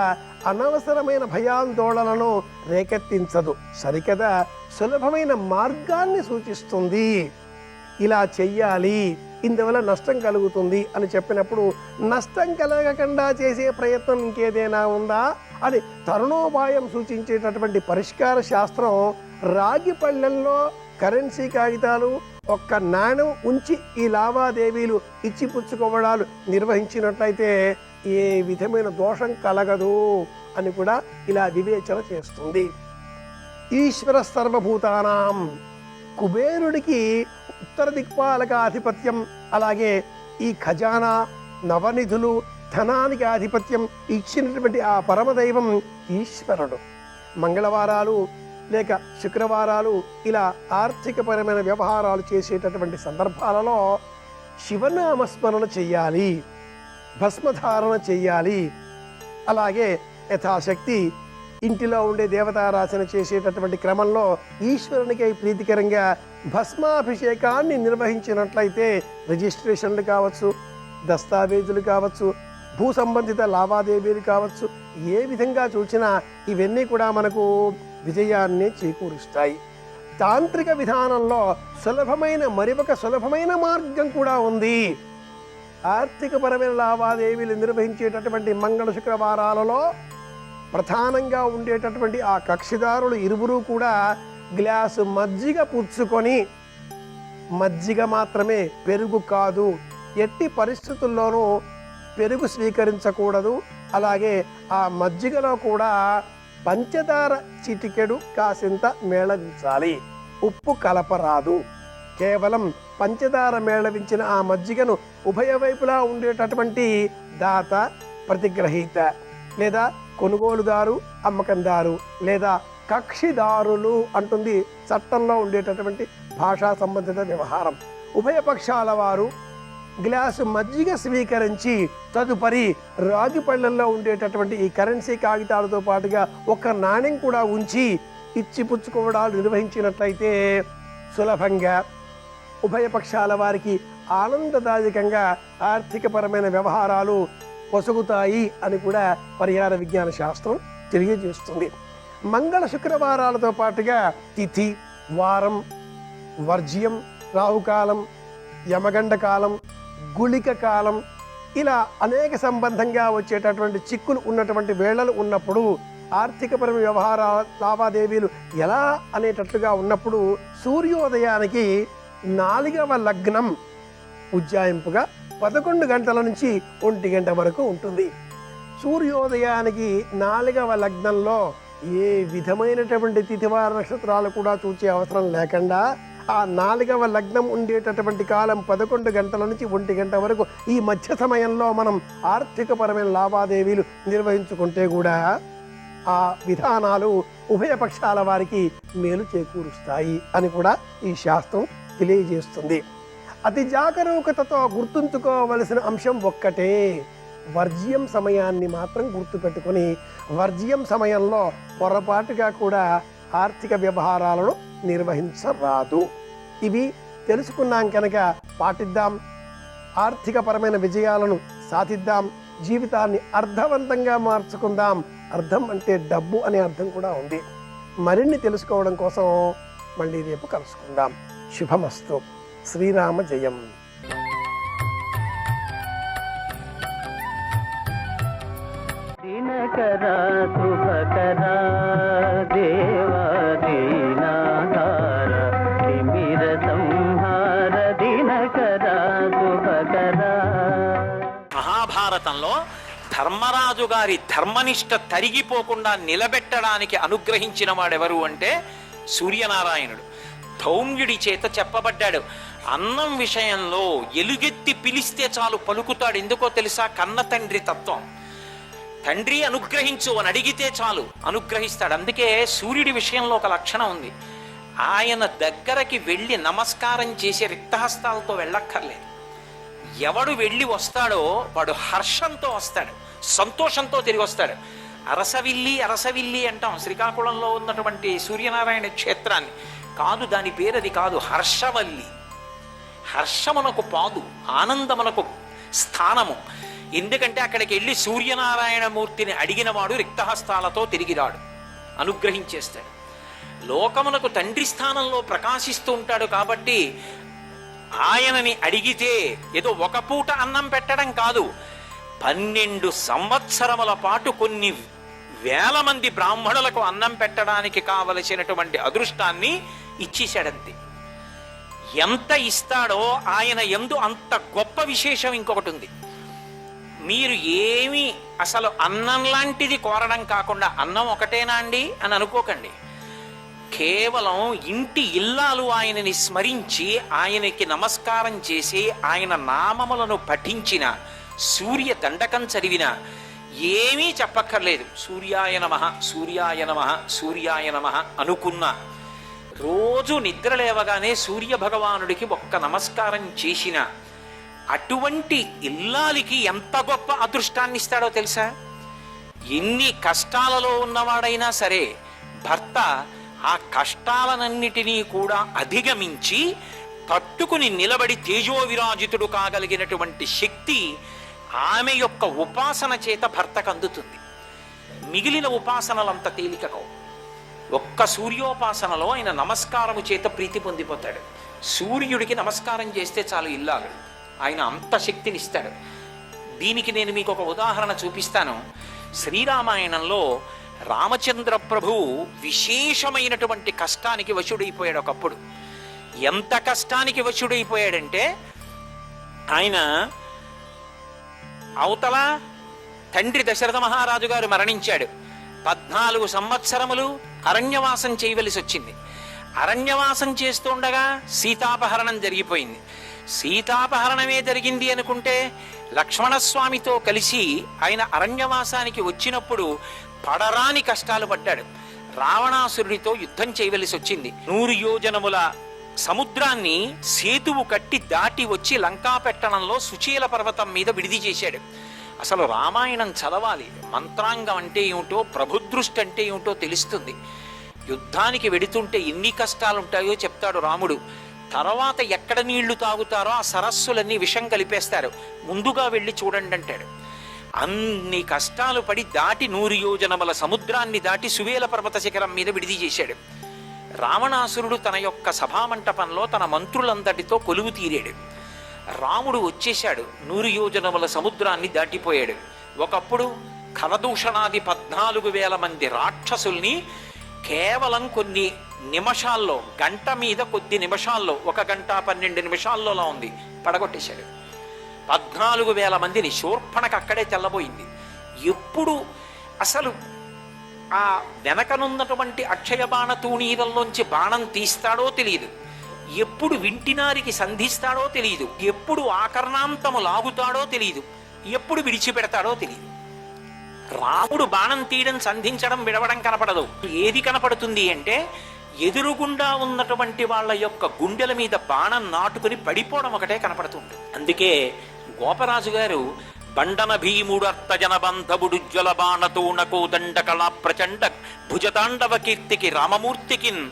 అనవసరమైన భయాందోళనను రేకెత్తించదు, సరికదా సులభమైన మార్గాన్ని సూచిస్తుంది. ఇలా చెయ్యాలి, ఇందువల్ల నష్టం కలుగుతుంది అని చెప్పినప్పుడు నష్టం కలగకుండా చేసే ప్రయత్నం ఇంకేదైనా ఉందా అని తరుణోపాయం సూచించేటటువంటి పరిష్కార శాస్త్రం రాగి పళ్ళెంలో కరెన్సీ కాగితాలు ఒక్క నాణ్యం ఉంచి ఈ లావాదేవీలు ఇచ్చిపుచ్చుకోవడాలు నిర్వహించినట్లయితే ఏ విధమైన దోషం కలగదు అని కూడా ఇలా వివేచన చేస్తుంది. ఈశ్వర సర్వభూతానాం కుబేరుడికి ఉత్తర దిక్పాలక ఆధిపత్యం, అలాగే ఈ ఖజానా నవనిధులు ధనానికి ఆధిపత్యం ఇచ్చినటువంటి ఆ పరమదైవం ఈశ్వరుడు. మంగళవారాలు లేక శుక్రవారాలు ఇలా ఆర్థికపరమైన వ్యవహారాలు చేసేటటువంటి సందర్భాలలో శివనామస్మరణ చెయ్యాలి, భస్మధారణ చెయ్యాలి. అలాగే యథాశక్తి ఇంటిలో ఉండే దేవతారాధన చేసేటటువంటి క్రమంలో ఈశ్వరునికై ప్రీతికరంగా భస్మాభిషేకాన్ని నిర్వహించినట్లయితే రిజిస్ట్రేషన్లు కావచ్చు, దస్తావేజులు కావచ్చు, భూ సంబంధిత లావాదేవీలు కావచ్చు, ఏ విధంగా చూసినా ఇవన్నీ కూడా మనకు విజయాన్ని చేకూరుస్తాయి. తాంత్రిక విధానంలో సులభమైన మార్గం కూడా ఉంది. ఆర్థికపరమైన లావాదేవీలు నిర్వహించేటటువంటి మంగళ శుక్రవారాలలో ప్రధానంగా ఉండేటటువంటి ఆ కక్షిదారులు ఇరువురు కూడా గ్లాసు మజ్జిగ పుచ్చుకొని, మజ్జిగ మాత్రమే, పెరుగు కాదు, ఎట్టి పరిస్థితుల్లోనూ పెరుగు స్వీకరించకూడదు. అలాగే ఆ మజ్జిగలో కూడా పంచదార చిటికెడు కాసింత మేళవించాలి, ఉప్పు కలపరాదు. కేవలం పంచదార మేళవించిన ఆ మజ్జిగను ఉభయ వైపులా ఉండేటటువంటి దాత, ప్రతిగ్రహీత లేదా కొనుగోలుదారు, అమ్మకందారు లేదా కక్షిదారులు అంటుంది చట్టంలో ఉండేటటువంటి భాషా సంబంధిత వ్యవహారం. ఉభయ పక్షాల వారు గ్లాసు మజ్జిగ స్వీకరించి తదుపరి రాగి పళ్ళల్లో ఉండేటటువంటి ఈ కరెన్సీ కాగితాలతో పాటుగా ఒక నాణ్యం కూడా ఉంచి ఇచ్చిపుచ్చుకోవడాలు నిర్వహించినట్లయితే సులభంగా ఉభయ పక్షాల వారికి ఆనందదాయకంగా ఆర్థికపరమైన వ్యవహారాలు పొసగుతాయి అని కూడా పరిహార విజ్ఞాన శాస్త్రం తెలియజేస్తుంది. మంగళ శుక్రవారాలతో పాటుగా తిథి, వారం, వర్జ్యం, రాహుకాలం, యమగండ కాలం, గుళిక కాలం, ఇలా అనేక సంబంధంగా వచ్చేటటువంటి చిక్కులు ఉన్నటువంటి వేళలు ఉన్నప్పుడు, ఆర్థికపరమైన వ్యవహార లావాదేవీలు ఎలా అనేటట్లుగా ఉన్నప్పుడు సూర్యోదయానికి 4వ లగ్నం ఉజ్జాయింపుగా 11 గంటల నుంచి 1 గంట వరకు ఉంటుంది. సూర్యోదయానికి 4వ లగ్నంలో ఏ విధమైనటువంటి తిథివార నక్షత్రాలు కూడా చూసే అవసరం లేకుండా ఆ 4వ లగ్నం ఉండేటటువంటి కాలం 11 గంటల నుంచి 1 గంట వరకు ఈ మధ్య సమయంలో మనం ఆర్థికపరమైన లావాదేవీలు నిర్వహించుకుంటే కూడా ఆ విధానాలు ఉభయ పక్షాల వారికి మేలు చేకూరుస్తాయి అని కూడా ఈ శాస్త్రం తెలియజేస్తుంది. అతి జాగరూకతతో గుర్తుంచుకోవలసిన అంశం ఒక్కటే, వర్జ్యం సమయాన్ని మాత్రం గుర్తుపెట్టుకొని వర్జ్యం సమయంలో పొరపాటుగా కూడా ఆర్థిక వ్యవహారాలను నిర్వహించరాదు. ఇవి తెలుసుకున్నాం కనుక పాటిద్దాం, ఆర్థికపరమైన విజయాలను సాధిద్దాం, జీవితాన్ని అర్థవంతంగా మార్చుకుందాం. అర్థం అంటే డబ్బు అనే అర్థం కూడా ఉంది. మరిన్ని తెలుసుకోవడం కోసం మళ్ళీ రేపు కలుసుకుందాం. శుభమస్తు. శ్రీరామ జయం. దినకరా శుభకరా దేవా దీనాధార తిమిర సంహార దినకరా శుభకరా. మహాభారతంలో ధర్మరాజు గారి ధర్మనిష్ట తరిగిపోకుండా నిలబెట్టడానికి అనుగ్రహించిన వాడెవరు అంటే సూర్యనారాయణుడు. ధౌమ్యుడి చేత చెప్పబడ్డాడు. అన్నం విషయంలో ఎలుగెత్తి పిలిస్తే చాలు పలుకుతాడు. ఎందుకో తెలుసా? కన్న తండ్రి తత్వం. తండ్రి అనుగ్రహించు అని అడిగితే చాలు అనుగ్రహిస్తాడు. అందుకే సూర్యుడి విషయంలో ఒక లక్షణం ఉంది. ఆయన దగ్గరకి వెళ్ళి నమస్కారం చేసే రిక్తహస్తాలతో వెళ్ళక్కర్లేదు. ఎవడు వెళ్ళి వస్తాడో వాడు హర్షంతో వస్తాడు, సంతోషంతో తిరిగి వస్తాడు. అరసవిల్లి అంటాం శ్రీకాకుళంలో ఉన్నటువంటి సూర్యనారాయణ క్షేత్రాన్ని. కాదు, దాని పేరు అది కాదు, హర్షవల్లి. హర్షమునకు పాదు, ఆనందమునకు స్థానము. ఎందుకంటే అక్కడికి వెళ్ళి సూర్యనారాయణమూర్తిని అడిగిన వాడు రిక్తహస్తాలతో తిరిగిరాడు, అనుగ్రహించేస్తాడు. లోకమునకు తండ్రి స్థానంలో ప్రకాశిస్తూ ఉంటాడు. కాబట్టి ఆయనని అడిగితే ఏదో ఒక పూట అన్నం పెట్టడం కాదు, 12 సంవత్సరముల పాటు కొన్ని వేల మంది బ్రాహ్మణులకు అన్నం పెట్టడానికి కావలసినటువంటి అదృష్టాన్ని ఇచ్చేశాడంతే. ఎంత ఇస్తాడో ఆయన యందు అంత గొప్ప విశేషం ఇంకొకటి ఉంది. మీరు ఏమి అసలు అన్నం లాంటిది కోరడం కాకుండా అన్నం ఒకటేనా అండి అని అనుకోకండి. కేవలం ఇంటి ఇల్లాలు ఆయనని స్మరించి ఆయనకి నమస్కారం చేసి ఆయన నామములను పఠించిన, సూర్య దండకం చదివిన, ఏమీ చెప్పక్కర్లేదు. సూర్యాయ నమః, సూర్యాయ నమః, సూర్యాయ నమః అనుకున్న, రోజు నిద్ర లేవగానే సూర్య భగవానుడికి ఒక్క నమస్కారం చేసిన అటువంటి ఇల్లాలికి ఎంత గొప్ప అదృష్టాన్ని ఇస్తాడో తెలుసా? ఎన్ని కష్టాలలో ఉన్నవాడైనా సరే భర్త ఆ కష్టాలనన్నిటినీ కూడా అధిగమించి తట్టుకుని నిలబడి తేజోవిరాజితుడు కాగలిగినటువంటి శక్తి ఆమె యొక్క ఉపాసన చేత భర్తకు అందుతుంది. మిగిలిన ఉపాసనలంత తేలికకో. ఒక్క సూర్యోపాసనలో ఆయన నమస్కారము చేత ప్రీతి పొందిపోతాడు. సూర్యుడికి నమస్కారం చేస్తే చాలు ఇల్లాలు, ఆయన అంత శక్తినిస్తాడు. దీనికి నేను మీకు ఒక ఉదాహరణ చూపిస్తాను. శ్రీరామాయణంలో రామచంద్ర ప్రభువు విశేషమైనటువంటి కష్టానికి వశుడైపోయాడు ఒకప్పుడు. ఎంత కష్టానికి వశుడైపోయాడంటే, ఆయన అవతల తండ్రి దశరథ మహారాజు గారు మరణించాడు. 14 సంవత్సరములు అరణ్యవాసం చేయవలసి వచ్చింది. అరణ్యవాసం చేస్తుండగా సీతాపహరణం జరిగిపోయింది. సీతాపహరణమే జరిగింది అనుకుంటే లక్ష్మణస్వామితో కలిసి ఆయన అరణ్యవాసానికి వచ్చినప్పుడు పడరాని కష్టాలు పడ్డాడు. రావణాసురుడితో యుద్ధం చేయవలసి వచ్చింది. 100 యోజనముల సముద్రాన్ని సేతువు కట్టి దాటి వచ్చి లంకాపెట్టణంలో సుచీల పర్వతం మీద విడిది చేశాడు. అసలు రామాయణం చదవాలి, మంత్రాంగం అంటే ఏమిటో, ప్రభుదృష్టి అంటే ఏమిటో తెలుస్తుంది. యుద్ధానికి వెడుతుంటే ఎన్ని కష్టాలుంటాయో చెప్తాడు రాముడు. తర్వాత ఎక్కడ నీళ్లు తాగుతారో ఆ సరస్సులన్నీ విషం కలిపేస్తారు, ముందుగా వెళ్ళి చూడండి అంటాడు. అన్ని కష్టాలు పడి దాటి 100 యోజనముల సముద్రాన్ని దాటి సువేల పర్వత శిఖరం మీద విడిది చేశాడు. రావణాసురుడు తన యొక్క సభామంటపంలో తన మంత్రులందరితో కొలువు తీరాడు. రాముడు వచ్చేశాడు, 100 యోజనముల సముద్రాన్ని దాటిపోయాడు. ఒకప్పుడు ఖరదూషణాది 14,000 మంది రాక్షసుల్ని కేవలం కొన్ని నిమిషాల్లో, గంట మీద కొద్ది నిమిషాల్లో, 1 గంట 12 నిమిషాల్లోలా ఉంది, పడగొట్టేశాడు. 14,000 మందిని శూర్పణకు అక్కడే తెల్లబోయింది. ఎప్పుడు అసలు ఆ వెనకనున్నటువంటి అక్షయ బాణ తూణీరంలోంచి బాణం తీస్తాడో తెలియదు, ఎప్పుడు వింటినారికి సంధిస్తాడో తెలియదు, ఎప్పుడు ఆకర్ణాంతము లాగుతాడో తెలియదు, ఎప్పుడు విడిచిపెడతాడో తెలియదు. రాముడు బాణం తీయడం, సంధించడం, విడవడం కనపడదు. ఏది కనపడుతుంది అంటే ఎదురుగుండా ఉన్నటువంటి వాళ్ళ యొక్క గుండెల మీద బాణం నాటుకుని పడిపోవడం ఒకటే కనపడుతుంది. అందుకే గోపరాజు గారు బండన భీముడర్త జనబంధవుడు జ్వల బాణతోనకో దండకళా ప్రచండ భుజతాండవ కీర్తికి రామమూర్తికిన్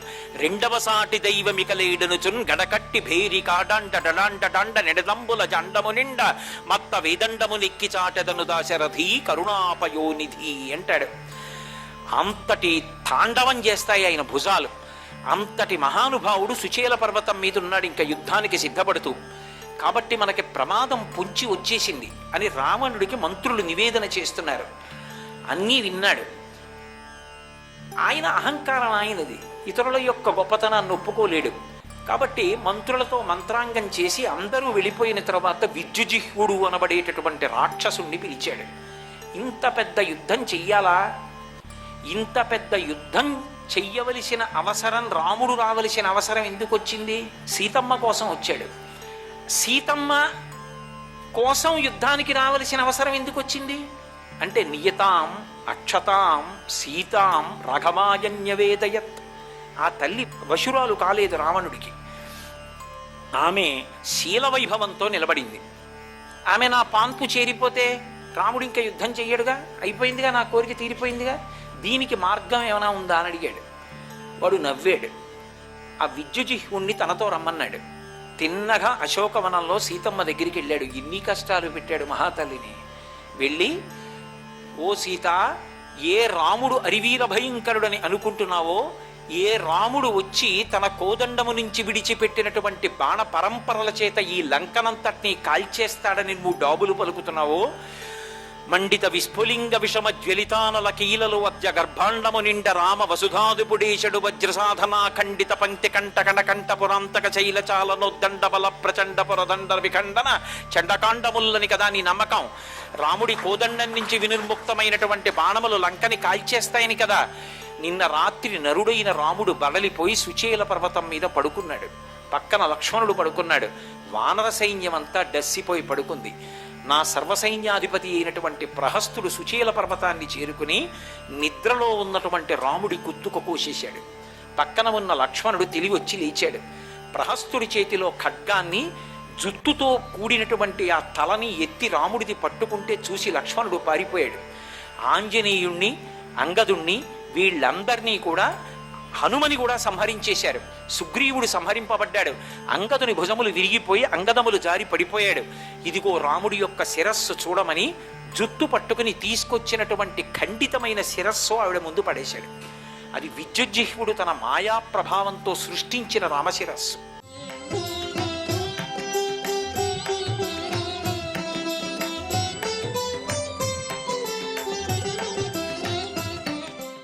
రెండవ సాటి దైవమికలేడనుచున్ గడకట్టి భేరి కాడాండ డడాండ డాండ నెడదంబుల జండము నిండ మత్త వేదండము నెక్కి చాటెదను దాశరథి కరుణాపయోనిధి అంటాడు. అంతటి తాండవం చేస్తాయి ఆయన భుజాలు. అంతటి మహానుభావుడు సుచేల పర్వతం మీద ఉన్నాడు, ఇంకా యుద్ధానికి సిద్ధపడుతూ. కాబట్టి మనకి ప్రమాదం పొంచి వచ్చేసింది అని రావణుడికి మంత్రులు నివేదన చేస్తున్నారు. అన్నీ విన్నాడు. ఆయన అహంకారం ఆయనది, ఇతరుల యొక్క గొప్పతనాన్ని ఒప్పుకోలేడు. కాబట్టి మంత్రులతో మంత్రాంగం చేసి అందరూ వెళ్ళిపోయిన తర్వాత విద్యుజిహ్వుడు అనబడేటటువంటి రాక్షసుణ్ణి పిలిచాడు. ఇంత పెద్ద యుద్ధం చెయ్యాలా? ఇంత పెద్ద యుద్ధం చెయ్యవలసిన అవసరం, రాముడు రావలసిన అవసరం ఎందుకు వచ్చింది? సీతమ్మ కోసం వచ్చాడు. సీతమ్మ కోసం యుద్ధానికి రావలసిన అవసరం ఎందుకు వచ్చింది అంటే నియతాం అక్షతాం సీతాం రాఘవాయన్యవేదయత్. ఆ తల్లి వశురాలు కాలేదు రావణుడికి. ఆమె శీలవైభవంతో నిలబడింది. ఆమె నా పాన్పు చేరిపోతే రాముడు ఇంకా యుద్ధం చెయ్యడుగా, అయిపోయిందిగా, నా కోరిక తీరిపోయిందిగా, దీనికి మార్గం ఏమైనా ఉందా అని అడిగాడు. వాడు నవ్వాడు. ఆ విద్యుజిహ్వుణ్ణి తనతో రమ్మన్నాడు. తిన్నగా అశోకవనంలో సీతమ్మ దగ్గరికి వెళ్ళాడు. ఇన్ని కష్టాలు పెట్టాడు మహాతల్లిని. వెళ్ళి, ఓ సీత, ఏ రాముడు అరివీర భయంకరుడని అనుకుంటున్నావో, ఏ రాముడు వచ్చి తన కోదండము నుంచి విడిచిపెట్టినటువంటి బాణ పరంపరల చేత ఈ లంకనంతటినీ కాల్చేస్తాడని నువ్వు డాబులు పలుకుతున్నావో, మండిత విస్ఫులింగ విషమ జ్వలితానల కీలలు వద్య గర్భాండము నిండ రామ వసుధాదుపుడేశడు వజ్రసాధనా ఖండిత పంక్తి కంట కణకంఠ పురాంతక శైలచాలనోద్దండ బల ప్రచండ పురదండ విఖండన చండకాండముల్లని కదా నీ నమ్మకం. రాముడి కోదండం నుంచి వినిర్ముక్తమైనటువంటి బాణములు లంకని కాల్చేస్తాయని కదా. నిన్న రాత్రి నరుడైన రాముడు బడలిపోయి సుచేల పర్వతం మీద పడుకున్నాడు. పక్కన లక్ష్మణుడు పడుకున్నాడు. వానర సైన్యం అంతా డస్సిపోయి పడుకుంది. నా సర్వసైన్యాధిపతి అయినటువంటి ప్రహస్తుడు సుచేల పర్వతాన్ని చేరుకుని నిద్రలో ఉన్నటువంటి రాముడి కుత్తుక కోసేశాడు. పక్కన ఉన్న లక్ష్మణుడు తెలివొచ్చి లేచాడు. ప్రహస్తుడి చేతిలో ఖడ్గాన్ని, జుత్తుతో కూడినటువంటి ఆ తలని ఎత్తి రాముడిది పట్టుకుంటే చూసి లక్ష్మణుడు పారిపోయాడు. ఆంజనేయుణ్ణి, అంగదుణ్ణి, వీళ్ళందరినీ కూడా హనుమని కూడా సంహరించేశారు. సుగ్రీవుడు సంహరింపబడ్డాడు. అంగదుని భుజములు విరిగిపోయి అంగదములు జారి పడిపోయాడు. ఇదిగో రాముడి యొక్క శిరస్సు చూడమని జుత్తు పట్టుకుని తీసుకొచ్చినటువంటి ఖండితమైన శిరస్సు ఆవిడ ముందు పడేశాడు. అది విద్యుజ్జిహ్వుడు తన మాయా ప్రభావంతో సృష్టించిన రామశిరస్సు.